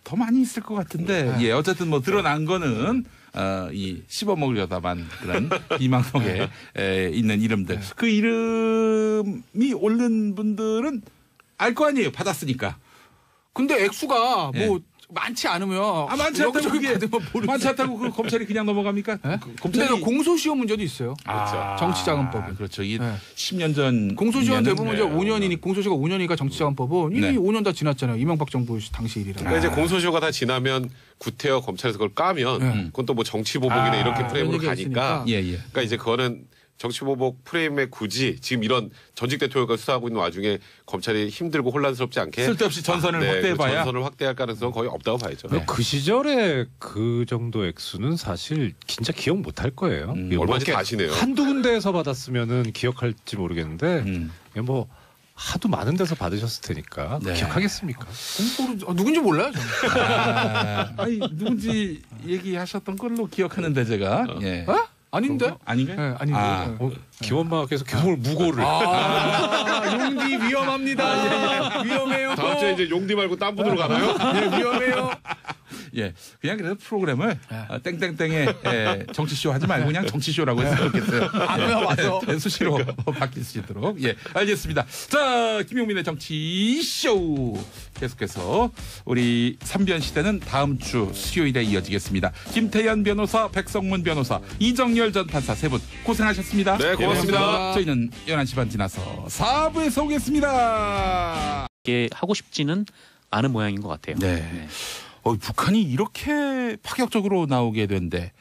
더 많이 있을 것 같은데 어쨌든 뭐 드러난 거는 이 씹어먹으려다만 그런 비망록에 있는 이름들 그 이름이 오른 분들은 알 거 아니에요 받았으니까. 근데 액수가 뭐 많지 않으면 많지 않다고 그게 많지 않다고 그 검찰이 그냥 넘어갑니까? 검찰이 근데 공소시효 문제도 있어요. 정치자금법은 그렇죠. 이게 10년 전 공소시효는 대부분 이제 5년이니 공소시효가 5년이니까 정치자금법은 이미 5년 다 지났잖아요. 이명박 정부 당시 일이라. 그러니까 이제 공소시효가 다 지나면 구태여 검찰에서 그걸 까면 그건 또 뭐 정치보복이나 이렇게 프레임으로 가니까. 그러니까 이제 그거는 정치보복 프레임에 굳이 지금 이런 전직 대통령과 수사하고 있는 와중에 검찰이 힘들고 혼란스럽지 않게 쓸데없이 전선을 확대해봐야 전선을 확대할 가능성은 거의 없다고 봐야죠. 네. 그 시절에 그 정도 액수는 사실 진짜 기억 못할 거예요. 얼마인지 다 아시네요. 한두 군데에서 받았으면은 기억할지 모르겠는데 뭐 하도 많은 데서 받으셨을 테니까 네. 기억하겠습니까? 누군지 몰라요. 아니 누군지 얘기하셨던 걸로 기억하는데 제가 예. 아닌데? 아닌가요? 네, 아닌데. 기원마가 계속 무고를. 용디 위험합니다. 위험해요. 다음 주에 이제 용디 말고 딴 분으로 가나요? 네, 위험해요. 예, 그냥 그래서 프로그램을 땡땡땡의 정치쇼 하지 말고 그냥 정치쇼라고 했으면 좋겠어요. 맞아. 수시로 바뀔 수 있도록. 예, 알겠습니다. 자, 김용민의 정치쇼 계속해서 우리 3변 시대는 다음 주 수요일에 이어지겠습니다. 김태현 변호사, 백성문 변호사, 이정열 전 판사 세 분 고생하셨습니다. 네, 고맙습니다. 저희는 11시 반 지나서 4부에서 오겠습니다. 이게 하고 싶지는 않은 모양인 것 같아요. 네. 북한이 이렇게 파격적으로 나오게 된데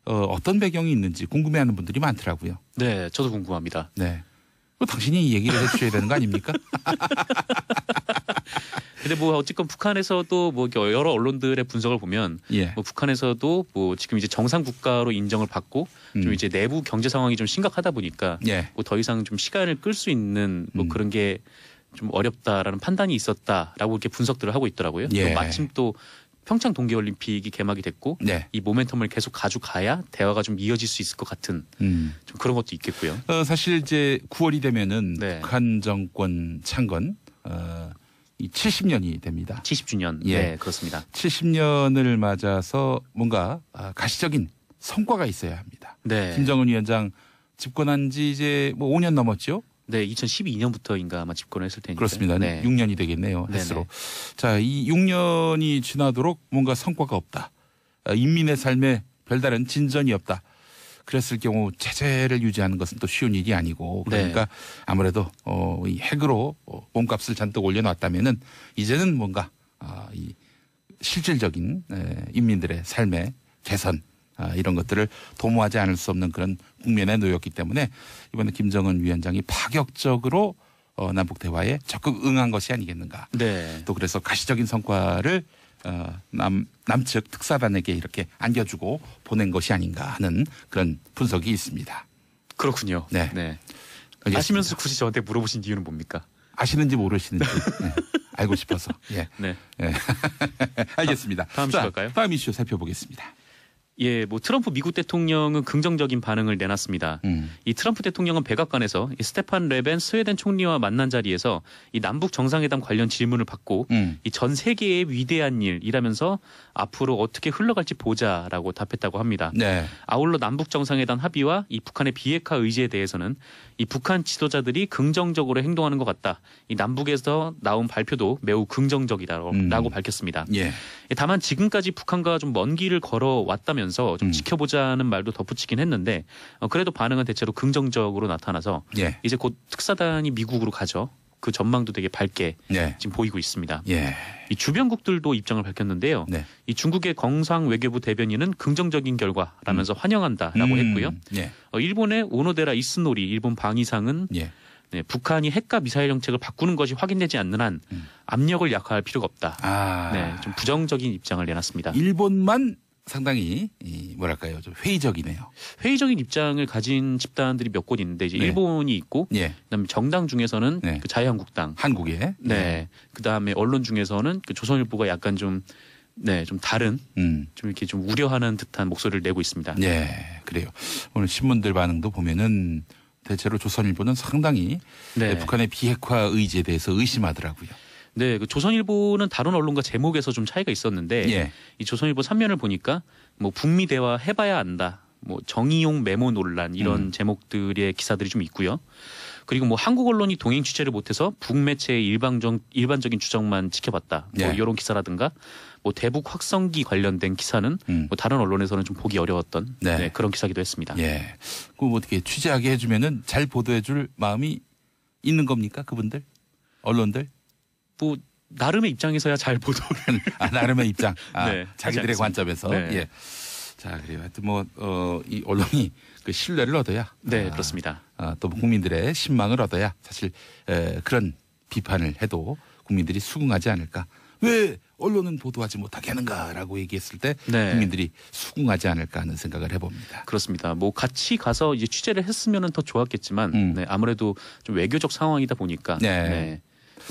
어떤 배경이 있는지 궁금해하는 분들이 많더라고요. 네, 저도 궁금합니다. 네, 당신이 얘기를 해주셔야 되는 거 아닙니까? 근데 뭐 어쨌건 북한에서도 뭐 여러 언론들의 분석을 보면 예. 뭐 북한에서도 뭐 지금 이제 정상 국가로 인정을 받고 좀 이제 내부 경제 상황이 좀 심각하다 보니까 예. 뭐 더 이상 좀 시간을 끌 수 있는 뭐 그런 게 좀 어렵다라는 판단이 있었다라고 이렇게 분석들을 하고 있더라고요. 예. 또 마침 또 평창 동계올림픽이 개막이 됐고 네. 이 모멘텀을 계속 가져가야 대화가 좀 이어질 수 있을 것 같은 좀 그런 것도 있겠고요. 사실 이제 9월이 되면은 네. 북한 정권 창건 이 70년이 됩니다. 70주년. 예. 네, 그렇습니다. 70년을 맞아서 뭔가 가시적인 성과가 있어야 합니다. 네. 김정은 위원장 집권한 지 이제 뭐 5년 넘었죠. 네, 2012년부터인가 아마 집권을 했을 테니까. 그렇습니다. 네. 6년이 되겠네요. 횟수로. 자, 이 6년이 지나도록 뭔가 성과가 없다. 인민의 삶에 별다른 진전이 없다. 그랬을 경우 체제를 유지하는 것은 또 쉬운 일이 아니고 그러니까 아무래도 이 핵으로 몸값을 잔뜩 올려놨다면은 이제는 뭔가 이 실질적인 인민들의 삶의 개선 이런 것들을 도모하지 않을 수 없는 그런 국면에 놓였기 때문에 이번에 김정은 위원장이 파격적으로 남북 대화에 적극 응한 것이 아니겠는가. 네. 또 그래서 가시적인 성과를 남측 특사단에게 이렇게 안겨주고 보낸 것이 아닌가 하는 그런 분석이 있습니다. 그렇군요. 네. 네. 아시면서 굳이 저한테 물어보신 이유는 뭡니까? 아시는지 모르시는지 네. 알고 싶어서. 예. 네. 예. 알겠습니다. 다음 이슈 갈까요? 다음 이슈 살펴보겠습니다. 예, 뭐 트럼프 미국 대통령은 긍정적인 반응을 내놨습니다. 이 트럼프 대통령은 백악관에서 이 스테판 레벤 스웨덴 총리와 만난 자리에서 이 남북 정상회담 관련 질문을 받고 이 전 세계의 위대한 일이라면서 앞으로 어떻게 흘러갈지 보자라고 답했다고 합니다. 네. 아울러 남북 정상회담 합의와 이 북한의 비핵화 의지에 대해서는 이 북한 지도자들이 긍정적으로 행동하는 것 같다. 이 남북에서 나온 발표도 매우 긍정적이다라고 밝혔습니다. 예. 다만 지금까지 북한과 좀 먼 길을 걸어왔다면서 좀 지켜보자는 말도 덧붙이긴 했는데 그래도 반응은 대체로 긍정적으로 나타나서 예. 이제 곧 특사단이 미국으로 가죠. 그 전망도 되게 밝게 지금 보이고 있습니다. 예. 이 주변국들도 입장을 밝혔는데요. 네. 이 중국의 경상 외교부 대변인은 긍정적인 결과라면서 환영한다라고 했고요. 예. 일본의 오노데라 이스노리 일본 방위상은 예. 네, 북한이 핵과 미사일 정책을 바꾸는 것이 확인되지 않는 한 압력을 약화할 필요가 없다. 네, 좀 부정적인 입장을 내놨습니다. 일본만 상당히 뭐랄까요, 좀 회의적이네요. 회의적인 입장을 가진 집단들이 몇 곳 있는데 이제 일본이 있고, 그다음에 정당 중에서는 그 자유한국당, 한국에, 그다음에 언론 중에서는 그 조선일보가 약간 좀 다른, 좀 이렇게 좀 우려하는 듯한 목소리를 내고 있습니다. 네, 그래요. 오늘 신문들 반응도 보면은 대체로 조선일보는 상당히 북한의 비핵화 의지에 대해서 의심하더라고요. 네, 그 조선일보는 다른 언론과 제목에서 좀 차이가 있었는데 이 조선일보 3면을 보니까 뭐 북미 대화 해봐야 안다, 뭐 정의용 메모 논란 이런 제목들의 기사들이 좀 있고요. 그리고 뭐 한국 언론이 동행 취재를 못해서 북매체의 일반적인 추정만 지켜봤다, 뭐 이런 기사라든가 뭐 대북 확성기 관련된 기사는 뭐 다른 언론에서는 좀 보기 어려웠던 그런 기사기도 했습니다. 예, 그 어떻게 취재하게 해주면은 잘 보도해줄 마음이 있는 겁니까, 그분들, 언론들? 뭐 나름의 입장에서야 잘 보도를 나름의 입장, 자기들의 하지 않겠습니다. 관점에서. 예. 자, 그래요. 하여튼 이 언론이 그 신뢰를 얻어야. 네, 그렇습니다. 또 국민들의 신망을 얻어야 사실 그런 비판을 해도 국민들이 수긍하지 않을까. 왜 언론은 보도하지 못하게 하는가라고 얘기했을 때 네. 국민들이 수긍하지 않을까 하는 생각을 해봅니다. 그렇습니다. 뭐 같이 가서 이제 취재를 했으면 더 좋았겠지만 네, 아무래도 좀 외교적 상황이다 보니까 네,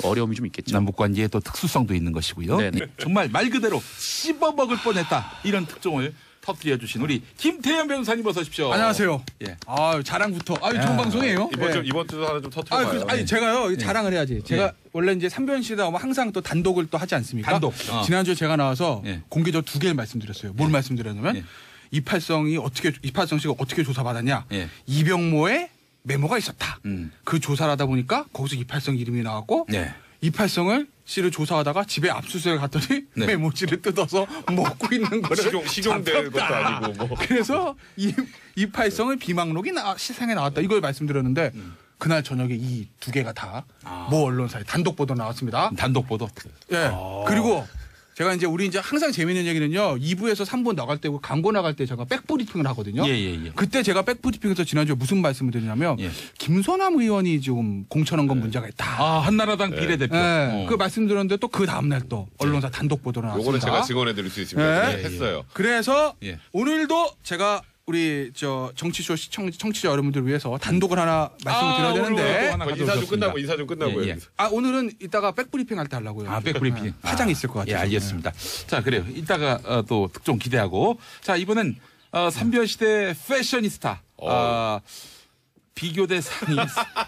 어려움이 좀 있겠죠. 남북 관계에 또 특수성도 있는 것이고요. 정말 말 그대로 씹어먹을 뻔했다 이런 특종을 터뜨려 주신 우리 김태현 변호사님 어서 오십시오. 안녕하세요. 예. 자랑부터. 좋은 방송이에요. 이번 주도 하나 좀 터뜨려봐요. 제가요 자랑을 해야지. 제가 원래 이제 3변시다 하면 항상 또 단독을 또 하지 않습니까? 단독. 지난주에 제가 나와서 공개적으로 2개를 말씀드렸어요. 뭘 말씀드렸냐면 이팔성 씨가 어떻게 조사받았냐. 이병모의 메모가 있었다. 그 조사를 하다 보니까 거기서 이팔성 이름이 나왔고 이팔성을 씨를 조사하다가 집에 압수수색을 갔더니 메모지를 뜯어서 먹고 있는 거를 식용될 것도 아니고 뭐. 그래서 이팔성의 비망록이 시상에 나왔다. 이걸 말씀드렸는데 그날 저녁에 이 2개가 다 모 언론사에 단독 보도 나왔습니다. 단독 보도. 예. 그리고 제가 우리 항상 재밌는 얘기는요. 2부에서 3부 나갈 때 광고 나갈 때 제가 백브리핑을 하거든요. 그때 제가 백브리핑에서 지난주에 무슨 말씀을 드리냐면 김소남 의원이 지금 공천한 건 문제가 있다. 한나라당 비례대표. 그 말씀드렸는데 또 그 다음날 또 언론사 단독 보도로 나왔습니다. 요거는 제가 증언해드릴 수 있습니다. 했어요. 그래서 오늘도 제가 우리 정치쇼 청취자 여러분들을 위해서 단독을 하나 말씀을 드려야 되는데 인사 좀 끝나고요. 오늘은 이따가 백브리핑 할 때 하려고요. 백브리핑. 화장이 있을 것 같아요. 알겠습니다. 자, 그래요. 이따가 또 특종 기대하고. 자, 이번엔 3변시대 패셔니스타. 비교 대상이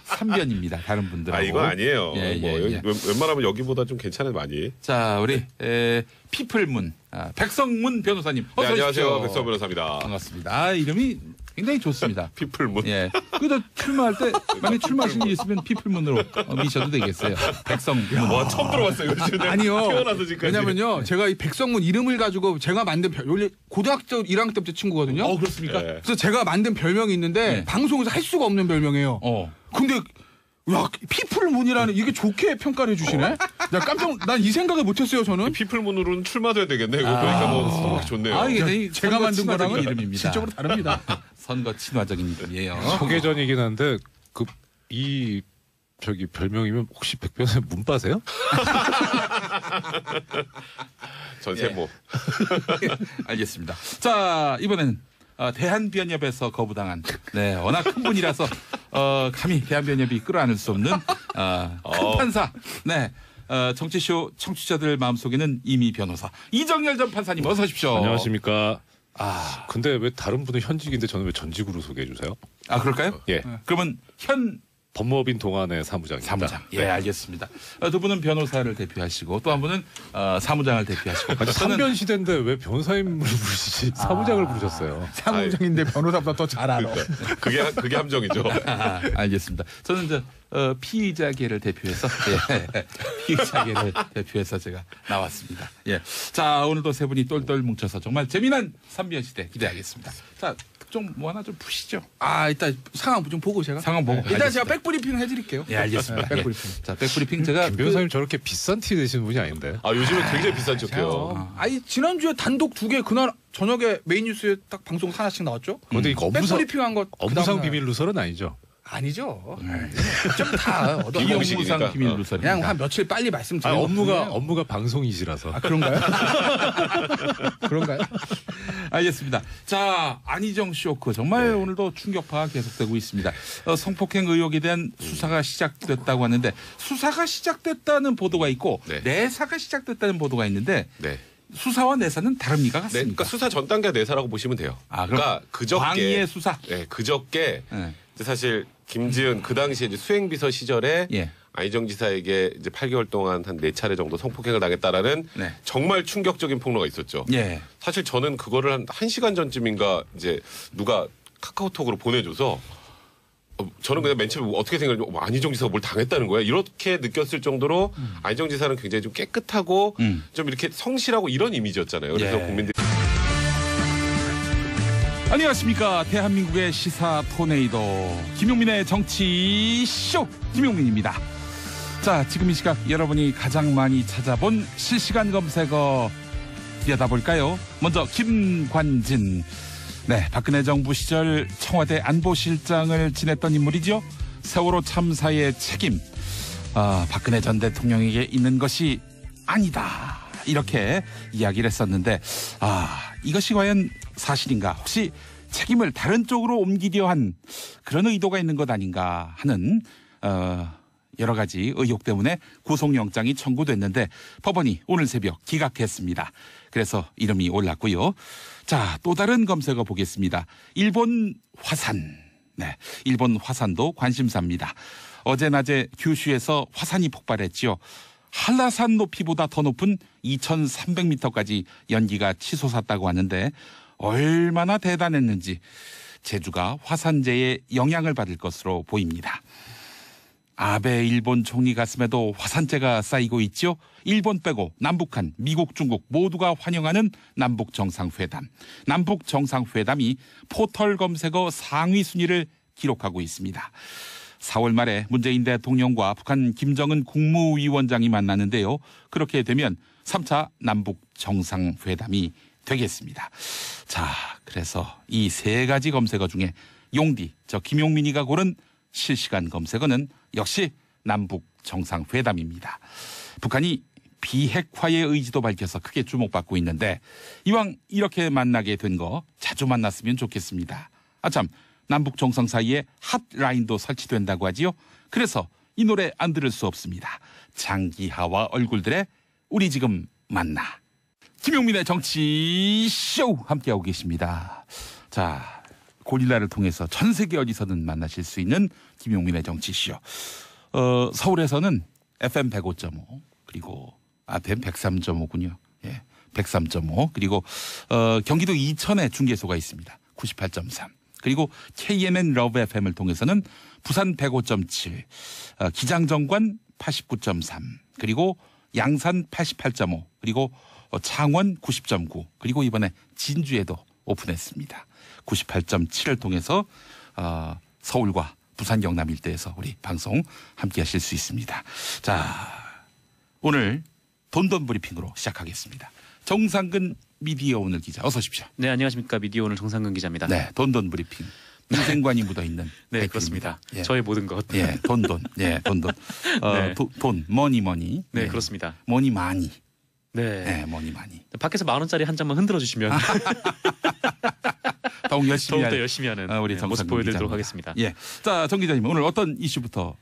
3변입니다. 다른 분들하고. 이거 아니에요. 웬만하면 여기보다 좀 괜찮은 많이. 자, 우리 피플문 백성문 변호사님. 어서 안녕하세요. 백성문 변호사입니다. 반갑습니다. 이름이 굉장히 좋습니다. 피플문. 그래도 출마할 때 만약 출마하실 일이 있으면 피플문으로 미셔도 되겠어요. 백성문. 와, 처음 들어봤어요. 아니요. 왜냐면요. 제가 이 백성문 이름을 가지고 제가 만든 원래 고등학교 1학년 때부터 친구거든요. 그렇습니까? 그래서 제가 만든 별명이 있는데 방송에서 할 수가 없는 별명이에요. 근데 피플문이라는 이게 좋게 평가를 해주시네. 난 이 생각을 못했어요. 저는 피플문으로는 출마돼야 되겠네. 그러니까 좋네요. 이게 제가 만든 거랑은 이름입니다. 실적으로 다릅니다. 선거 친화적인 이름이에요. 소개전이긴 한데 별명이면 혹시 백 변호사님 문빠세요? 전세모. 알겠습니다. 자, 이번에는 대한변협에서 거부당한 워낙 큰 분이라서 감히 대한변협이 끌어안을 수 없는 큰 판사 정치쇼 청취자들 마음속에는 이미 변호사 이정열 전 판사님 어서 오십시오. 안녕하십니까. 근데 왜 다른 분은 현직인데 저는 왜 전직으로 소개해 주세요? 그럴까요? 그러면 현 법무법인 동안의 사무장입니다. 사무장. 알겠습니다. 두 분은 변호사를 대표하시고 또 한 분은 사무장을 대표하시고. 3변 시대인데 왜 변호사님을 부르시지? 사무장을 부르셨어요. 사무장인데 변호사보다 더 잘 알아. 그게 함정이죠. 알겠습니다. 저는 이제 피의자계를 대표해서 피의자계를 대표해서 제가 나왔습니다. 자, 오늘도 세 분이 똘똘 뭉쳐서 정말 재미난 3변 시대 기대하겠습니다. 자, 좀 뭐 하나 좀 푸시죠. 일단 상황 좀 보고 제가. 상황 보고. 일단 제가 백브리핑 해드릴게요. 알겠습니다. 백브리핑. 자, 백브리핑 제가. 김 변호사님 저렇게 비싼 티 내시는 분이 아닌데. 요즘에 굉장히 비싼 척해요. 지난주에 단독 2개 그날 저녁에 메인 뉴스에 딱 방송 하나씩 나왔죠. 근데 이거 백브리핑한 거. 업무상 비밀 누설은 아니죠? 아니죠. 좀 다 비공무상 기밀 누설. 그냥 한 며칠 빨리 말씀드려요. 업무가 방송이시라서. 그런가요? 그런가요? 알겠습니다. 자, 안희정 쇼크 정말 오늘도 충격파가 계속되고 있습니다. 성폭행 의혹에 대한 수사가 시작됐다고 하는데 수사가 시작됐다는 보도가 있고 내사가 시작됐다는 보도가 있는데 수사와 내사는 다릅니까? 같습니까? 그러니까 수사 전 단계가 내사라고 보시면 돼요. 그러니까 그저께 광의의 수사. 그저께 사실 김지은 그 당시에 이제 수행비서 시절에 안희정 지사에게 이제 8개월 동안 한 4차례 정도 성폭행을 당했다라는 정말 충격적인 폭로가 있었죠. 사실 저는 그거를 한 1시간 전쯤인가 이제 누가 카카오톡으로 보내줘서 저는 그냥 맨 처음에 어떻게 생각했냐면 안희정 지사가 뭘 당했다는 거야. 이렇게 느꼈을 정도로 안희정 지사는 굉장히 좀 깨끗하고 좀 이렇게 성실하고 이런 이미지였잖아요. 그래서 국민들이 안녕하십니까. 대한민국의 시사 토네이도 김용민의 정치쇼 김용민입니다. 자, 지금 이 시각 여러분이 가장 많이 찾아본 실시간 검색어 들여다볼까요? 먼저 김관진. 네, 박근혜 정부 시절 청와대 안보실장을 지냈던 인물이죠. 세월호 참사의 책임, 박근혜 전 대통령에게 있는 것이 아니다, 이렇게 이야기를 했었는데, 이것이 과연 사실인가, 혹시 책임을 다른 쪽으로 옮기려 한 그런 의도가 있는 것 아닌가 하는 여러 가지 의혹 때문에 구속영장이 청구됐는데 법원이 오늘 새벽 기각했습니다. 그래서 이름이 올랐고요. 자, 또 다른 검색어 보겠습니다. 일본 화산. 네, 일본 화산도 관심사입니다. 어제 낮에 규슈에서 화산이 폭발했지요. 한라산 높이보다 더 높은 2,300m까지 연기가 치솟았다고 하는데 얼마나 대단했는지 제주가 화산재의 영향을 받을 것으로 보입니다. 아베 일본 총리 가슴에도 화산재가 쌓이고 있죠. 일본 빼고 남북한, 미국, 중국 모두가 환영하는 남북정상회담. 남북정상회담이 포털 검색어 상위 순위를 기록하고 있습니다. 4월 말에 문재인 대통령과 북한 김정은 국무위원장이 만나는데요. 그렇게 되면 3차 남북정상회담이 되겠습니다. 자, 그래서 이 세 가지 검색어 중에 용디, 김용민이가 고른 실시간 검색어는 역시 남북 정상회담입니다. 북한이 비핵화의 의지도 밝혀서 크게 주목받고 있는데 이왕 이렇게 만나게 된 거 자주 만났으면 좋겠습니다. 참, 남북 정상 사이에 핫라인도 설치된다고 하지요. 그래서 이 노래 안 들을 수 없습니다. 장기하와 얼굴들의 우리 지금 만나. 김용민의 정치쇼 함께하고 계십니다. 자, 고릴라를 통해서 전 세계 어디서든 만나실 수 있는 김용민의 정치쇼. 서울에서는 FM 105.5 그리고 FM 103.5군요. 예, 103.5 그리고 경기도 이천에 중계소가 있습니다. 98.3 그리고 KMN 러브 FM을 통해서는 부산 105.7 기장정관 89.3 그리고 양산 88.5 그리고 창원 90.9 그리고 이번에 진주에도 오픈했습니다. 98.7을 통해서 서울과 부산 경남 일대에서 우리 방송 함께 하실 수 있습니다. 자, 오늘 돈돈 브리핑으로 시작하겠습니다. 정상근 미디어 오늘 기자 어서 오십시오. 네, 안녕하십니까. 미디어 오늘 정상근 기자입니다. 네, 돈돈 브리핑. 인생관이 묻어있는 네, 그렇습니다. 예. 저의 모든 것. 예, 돈돈. 예, 돈돈. 네. 돈, 머니. 네, 예. 그렇습니다. 머니 많이. 네. 네, 머니 많이. 밖에서 10,000원짜리 한 장만 흔들어 주시면 더욱 열심히 더욱더 열심히 하는 우리 모습 보여드리도록 하겠습니다. 예, 자, 정 기자님 오늘 어떤 이슈부터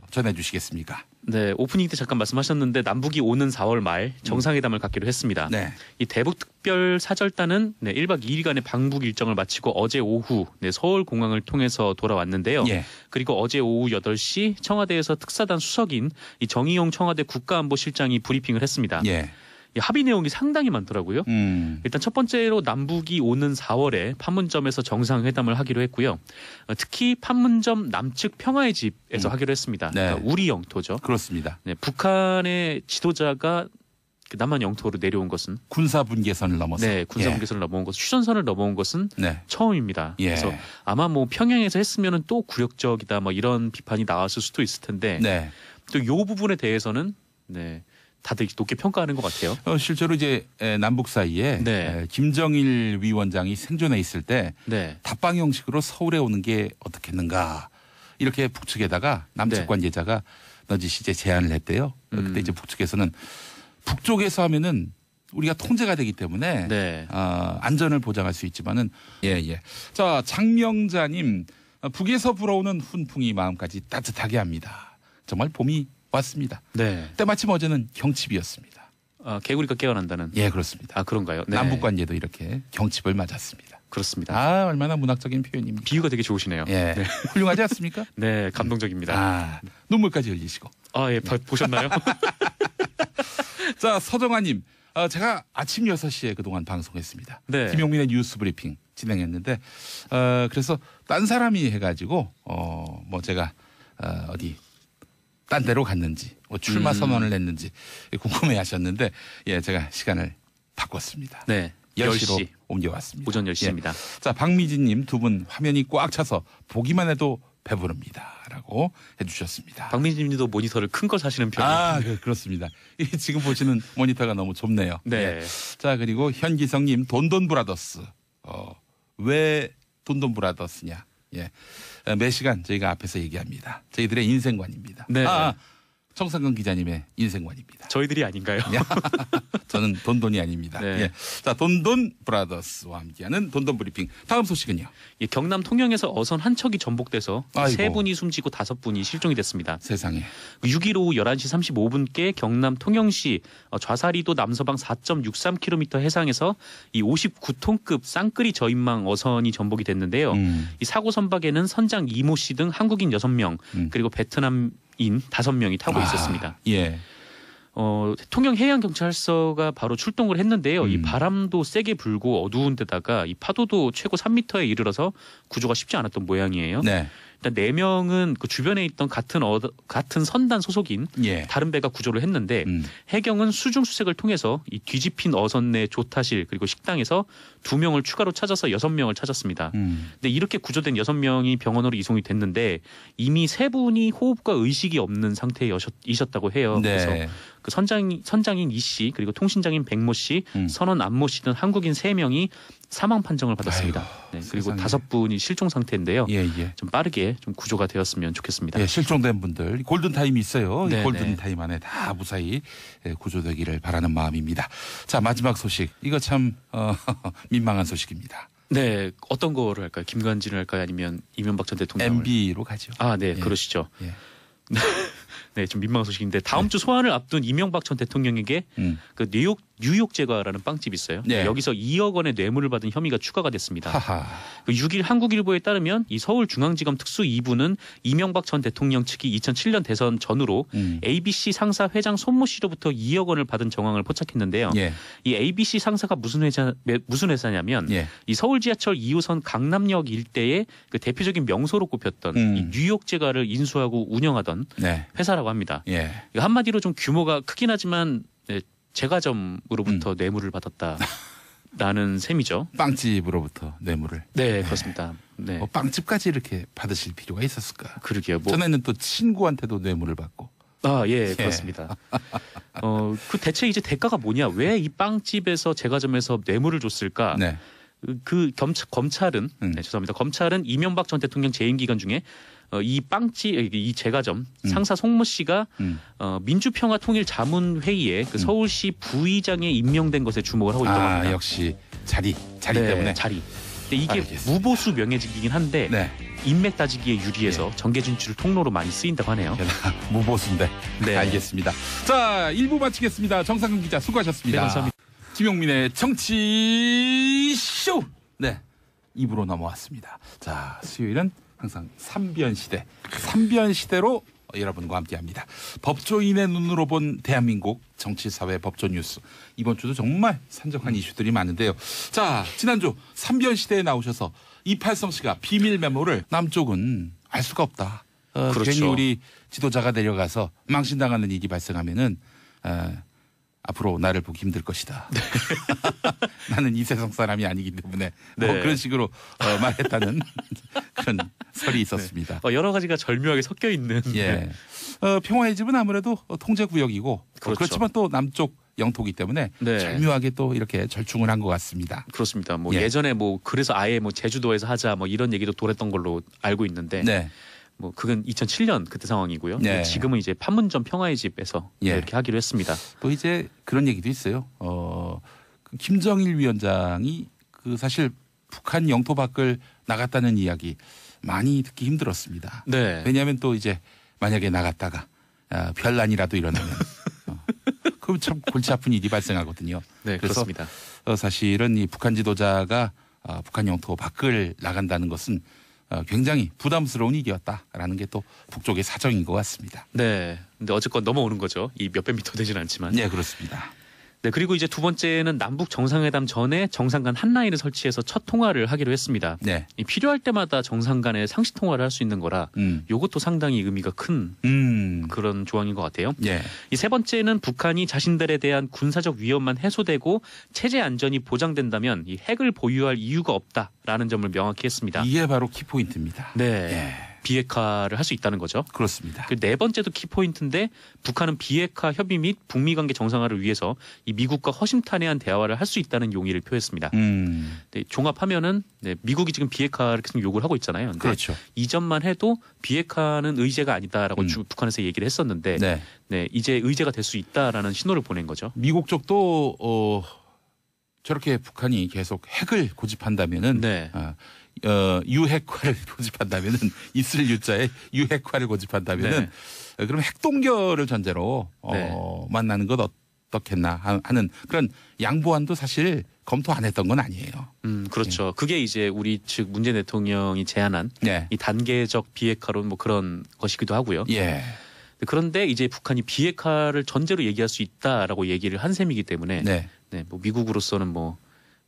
전해주시겠습니까? 네, 오프닝 때 잠깐 말씀하셨는데 남북이 오는 4월 말 정상회담을 갖기로 했습니다. 네. 이 대북특별 사절단은 1박 2일간의 방북 일정을 마치고 어제 오후 서울공항을 통해서 돌아왔는데요. 예. 그리고 어제 오후 8시 청와대에서 특사단 수석인 이 정의용 청와대 국가안보실장이 브리핑을 했습니다. 예. 합의 내용이 상당히 많더라고요. 일단 첫 번째로 남북이 오는 4월에 판문점에서 정상회담을 하기로 했고요. 특히 판문점 남측 평화의 집에서 하기로 했습니다. 네. 그러니까 우리 영토죠. 그렇습니다. 네, 북한의 지도자가 남한 영토로 내려온 것은 군사 분계선을 넘어서. 네, 군사 분계선을 넘어온 것은 휴전선을 넘어온 것은 네. 처음입니다. 예. 그래서 아마 평양에서 했으면은 또 굴욕적이다 이런 비판이 나왔을 수도 있을 텐데 네. 또 이 부분에 대해서는 다들 높게 평가하는 것 같아요. 실제로 이제 남북 사이에 김정일 위원장이 생존해 있을 때 답방 형식으로 서울에 오는 게 어떻겠는가 이렇게 북측에다가 남측 관계자가 넌지시 이제 제안을 했대요. 그때 이제 북측에서는 북쪽에서 하면은 우리가 통제가 되기 때문에 안전을 보장할 수 있지만은 자, 장명자님, 북에서 불어오는 훈풍이 마음까지 따뜻하게 합니다. 정말 봄이 왔습니다. 네. 때마침 어제는 경칩이었습니다. 개구리가 깨어난다는. 예, 그렇습니다. 그런가요? 네. 남북 관계도 이렇게 경칩을 맞았습니다. 그렇습니다. 얼마나 문학적인 표현입니다. 비유가 되게 좋으시네요. 예. 네. 훌륭하지 않습니까? 네, 감동적입니다. 눈물까지 흘리시고. 예, 보셨나요? 자, 서정아님, 제가 아침 6시에 그동안 방송했습니다. 네. 김용민의 뉴스 브리핑 진행했는데, 그래서 딴 사람이 해가지고, 제가 어디 딴 데로 갔는지, 출마 선언을 했는지 궁금해 하셨는데, 제가 시간을 바꿨습니다. 네. 10시로 10시. 옮겨왔습니다. 오전 10시입니다. 자, 박미진님 두 분 화면이 꽉 차서 보기만 해도 배부릅니다라고 해주셨습니다. 박민진님도 모니터를 큰 걸 사시는 편이에요. 그렇습니다. 지금 보시는 모니터가 너무 좁네요. 네. 예. 자, 그리고 현기성님 돈돈브라더스. 왜 돈돈브라더스냐? 예. 매 시간 저희가 앞에서 얘기합니다. 저희들의 인생관입니다. 네. 정상근 기자님의 인생관입니다. 저희들이 아닌가요? 저는 돈돈이 아닙니다. 네. 예. 자, 돈돈 브라더스와 함께하는 돈돈 브리핑. 다음 소식은요. 예, 경남 통영에서 어선 한 척이 전복돼서 아이고. 3분이 숨지고 5분이 실종이 됐습니다. 세상에. 6일 오후 11시 35분께 경남 통영시 좌사리도 남서방 4.63km 해상에서 이 59톤급 쌍끌이 저인망 어선이 전복이 됐는데요. 이 사고 선박에는 선장 이모 씨 등 한국인 6명 그리고 베트남인 5명이 타고 있었습니다. 예. 통영해양경찰서가 바로 출동을 했는데요. 이 바람도 세게 불고 어두운 데다가 이 파도도 최고 3m에 이르러서 구조가 쉽지 않았던 모양이에요. 네. 일단 4명은 그 주변에 있던 같은 선단 소속인 예. 다른 배가 구조를 했는데 해경은 수중 수색을 통해서 이 뒤집힌 어선 내 조타실 그리고 식당에서 2명을 추가로 찾아서 6명을 찾았습니다. 근데 이렇게 구조된 6명이 병원으로 이송이 됐는데 이미 3분이 호흡과 의식이 없는 상태이셨다고 해요. 네. 그래서 그 선장인 이 씨 그리고 통신장인 백모 씨, 선원 안모 씨 등 한국인 3명이 사망 판정을 받았습니다. 네, 그리고 세상에. 5분이 실종 상태인데요. 예. 좀 빠르게 좀 구조가 되었으면 좋겠습니다. 예, 실종된 분들 골든 타임이 있어요. 네, 이 골든 네. 타임 안에 다 무사히 구조되기를 바라는 마음입니다. 자, 마지막 소식. 이거 참 민망한 소식입니다. 네, 어떤 거를 할까요? 김관진을 할까요? 아니면 이명박 전 대통령을? MB로 가죠. 네, 예. 그러시죠. 예. 네, 좀 민망한 소식인데 다음 주 소환을 앞둔 이명박 전 대통령에게 그 뉴욕 제과라는 빵집이 있어요. 네. 여기서 2억 원의 뇌물을 받은 혐의가 추가가 됐습니다. 하하. 그 6일 한국일보에 따르면 이 서울중앙지검 특수 2부는 이명박 전 대통령 측이 2007년 대선 전후로 ABC 상사 회장 손모 씨로부터 2억 원을 받은 정황을 포착했는데요. 예. 이 ABC 상사가 무슨 회사냐면 예. 이 서울 지하철 2호선 강남역 일대의 그 대표적인 명소로 꼽혔던 이 뉴욕 제과를 인수하고 운영하던 네. 회사라고 합니다. 예. 한마디로 좀 규모가 크긴 하지만 제과점으로부터 뇌물을 받았다라는 셈이죠. 빵집으로부터 뇌물을. 네, 그렇습니다. 네. 빵집까지 이렇게 받으실 필요가 있었을까? 그러게요. 전에는 또 친구한테도 뇌물을 받고. 예, 그렇습니다. 그 대체 이제 대가가 뭐냐? 왜 이 빵집에서 제과점에서 뇌물을 줬을까? 네. 그 검찰은 죄송합니다. 검찰은 이명박 전 대통령 재임 기간 중에 이 빵집 이 제과점 상사 송모 씨가 민주평화통일자문회의에 그 서울시 부의장에 임명된 것에 주목을 하고 있다고 합니다. 역시 자리 네, 때문에. 자리. 근데 이게 알겠습니다. 무보수 명예직이긴 한데 네. 인맥 따지기에 유리해서 정계 진출 통로로 많이 쓰인다고 하네요. 게다가 무보수인데. 네. 알겠습니다. 자, 1부 마치겠습니다. 정상근 기자 수고하셨습니다. 네, 감사합니다. 김용민의 정치쇼. 네, 2부로 넘어왔습니다. 자, 수요일은 항상 삼변 시대로 여러분과 함께합니다. 법조인의 눈으로 본 대한민국 정치사회 법조 뉴스. 이번 주도 정말 산적한 이슈들이 많은데요. 자, 지난주 삼변 시대에 나오셔서 이팔성 씨가 비밀 메모를 남쪽은 알 수가 없다. 그렇죠. 괜히 우리 지도자가 내려가서 망신당하는 일이 발생하면은 앞으로 나를 보기 힘들 것이다. 나는 이 세상 사람이 아니기 때문에 네. 그런 식으로 말했다는 그런 설이 있었습니다. 여러 가지가 절묘하게 섞여 있는. 예. 평화의 집은 아무래도 통제구역이고 그렇죠. 그렇지만 또 남쪽 영토기 때문에 네. 절묘하게 또 이렇게 절충을 한 것 같습니다. 그렇습니다. 뭐 예. 예전에 뭐 그래서 아예 뭐 제주도에서 하자 뭐 이런 얘기도 돌았던 걸로 알고 있는데 네. 뭐 그건 2007년 그때 상황이고요. 네. 지금은 이제 판문점 평화의 집에서 예. 이렇게 하기로 했습니다. 또 이제 그런 얘기도 있어요. 그 김정일 위원장이 그 사실 북한 영토 밖을 나갔다는 이야기 많이 듣기 힘들었습니다. 네. 왜냐하면 또 이제 만약에 나갔다가 별난이라도 일어나면 그럼 참 골치 아픈 일이 발생하거든요. 네, 그래서 그렇습니다. 사실은 이 북한 지도자가 북한 영토 밖을 나간다는 것은 굉장히 부담스러운 일이었다라는 게 또 북쪽의 사정인 것 같습니다. 네. 근데 어쨌건 넘어오는 거죠. 이 몇백 미터 되진 않지만. 네, 그렇습니다. 네, 그리고 이제 두 번째는 남북 정상회담 전에 정상 간 한라인을 설치해서 첫 통화를 하기로 했습니다. 네. 이 필요할 때마다 정상 간의 상시 통화를 할 수 있는 거라 이것도 상당히 의미가 큰 그런 조항인 것 같아요. 예. 이 세 번째는 북한이 자신들에 대한 군사적 위협만 해소되고 체제 안전이 보장된다면 이 핵을 보유할 이유가 없다라는 점을 명확히 했습니다. 이게 바로 키포인트입니다. 네. 예. 비핵화를 할 수 있다는 거죠. 그렇습니다. 그 네 번째도 키포인트인데 북한은 비핵화 협의 및 북미 관계 정상화를 위해서 이 미국과 허심탄회한 대화를 할 수 있다는 용의를 표했습니다. 네, 종합하면은 네, 미국이 지금 비핵화를 계속 요구를 하고 있잖아요. 그렇죠. 이전만 해도 비핵화는 의제가 아니다라고 북한에서 얘기를 했었는데 네, 이제 의제가 될 수 있다라는 신호를 보낸 거죠. 미국 쪽도 저렇게 북한이 계속 핵을 고집한다면은 네. 유핵화를 고집한다면은 있을 유자에 유핵화를 고집한다면은 그럼 핵동결을 전제로 만나는 것 어떻겠나 하는 그런 양보안도 사실 검토 안 했던 건 아니에요. 그렇죠. 그게 이제 우리 측 문재인 대통령이 제안한 이 단계적 비핵화론 뭐 그런 것이기도 하고요. 예. 그런데 이제 북한이 비핵화를 전제로 얘기할 수 있다라고 얘기를 한 셈이기 때문에 뭐 미국으로서는 뭐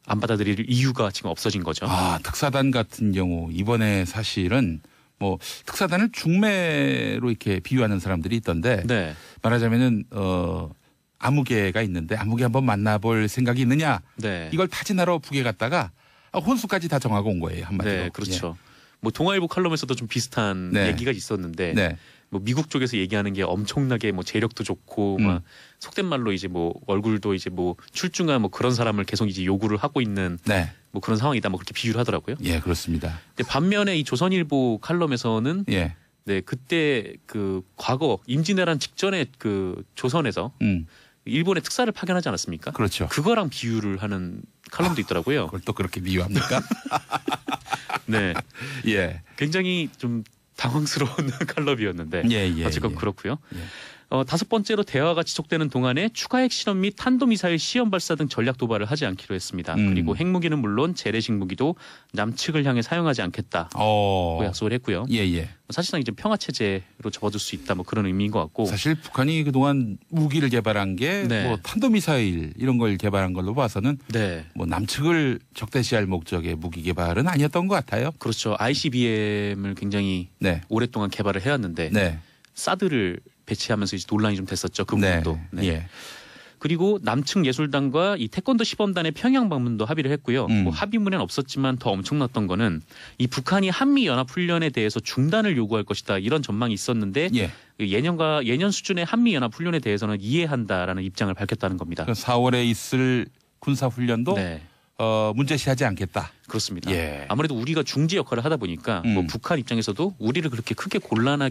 안 받아들일 이유가 지금 없어진 거죠. 특사단 같은 경우 이번에 사실은 뭐 특사단을 중매로 이렇게 비유하는 사람들이 있던데 말하자면은 아무개가 있는데 아무개 한번 만나볼 생각이 있느냐 이걸 타진하러 북에 갔다가 혼수까지 다 정하고 온 거예요 한마디로. 네, 그렇죠. 뭐 동아일보 칼럼에서도 좀 비슷한 얘기가 있었는데 뭐 미국 쪽에서 얘기하는 게 엄청나게 뭐 재력도 좋고 막 속된 말로 이제 뭐 얼굴도 이제 뭐 출중한 뭐 그런 사람을 계속 이제 요구를 하고 있는 뭐 그런 상황이다 뭐 그렇게 비유를 하더라고요. 예, 그렇습니다. 근데 반면에 이 조선일보 칼럼에서는 네, 그때 그 과거 임진왜란 직전에 그 조선에서 일본의 특사를 파견하지 않았습니까? 그렇죠. 그거랑 비유를 하는 칼럼도 있더라고요. 그걸 또 그렇게 비유합니까? 네. 예. 굉장히 좀 당황스러운 칼럼이었는데 어쨌건 그렇고요. 다섯 번째로 대화가 지속되는 동안에 추가 핵실험 및 탄도미사일 시험 발사 등 전략 도발을 하지 않기로 했습니다. 그리고 핵무기는 물론 재래식 무기도 남측을 향해 사용하지 않겠다고 약속을 했고요. 사실상 이제 평화 체제로 접어들 수 있다 뭐 그런 의미인 것 같고. 사실 북한이 그동안 무기를 개발한 게 뭐 탄도미사일 이런 걸 개발한 걸로 봐서는 뭐 남측을 적대시할 목적의 무기 개발은 아니었던 것 같아요. 그렇죠. ICBM을 굉장히 오랫동안 개발을 해왔는데 사드를 배치하면서 이제 논란이 좀 됐었죠. 그 부분도. 그리고 남측 예술단과 이 태권도 시범단의 평양 방문도 합의를 했고요. 뭐 합의문에는 없었지만 더 엄청났던 거는 이 북한이 한미 연합 훈련에 대해서 중단을 요구할 것이다 이런 전망이 있었는데 예년 수준의 한미 연합 훈련에 대해서는 이해한다라는 입장을 밝혔다는 겁니다. 4월에 있을 군사 훈련도 문제시하지 않겠다. 그렇습니다. 아무래도 우리가 중재 역할을 하다 보니까 뭐 북한 입장에서도 우리를 그렇게 크게 곤란하게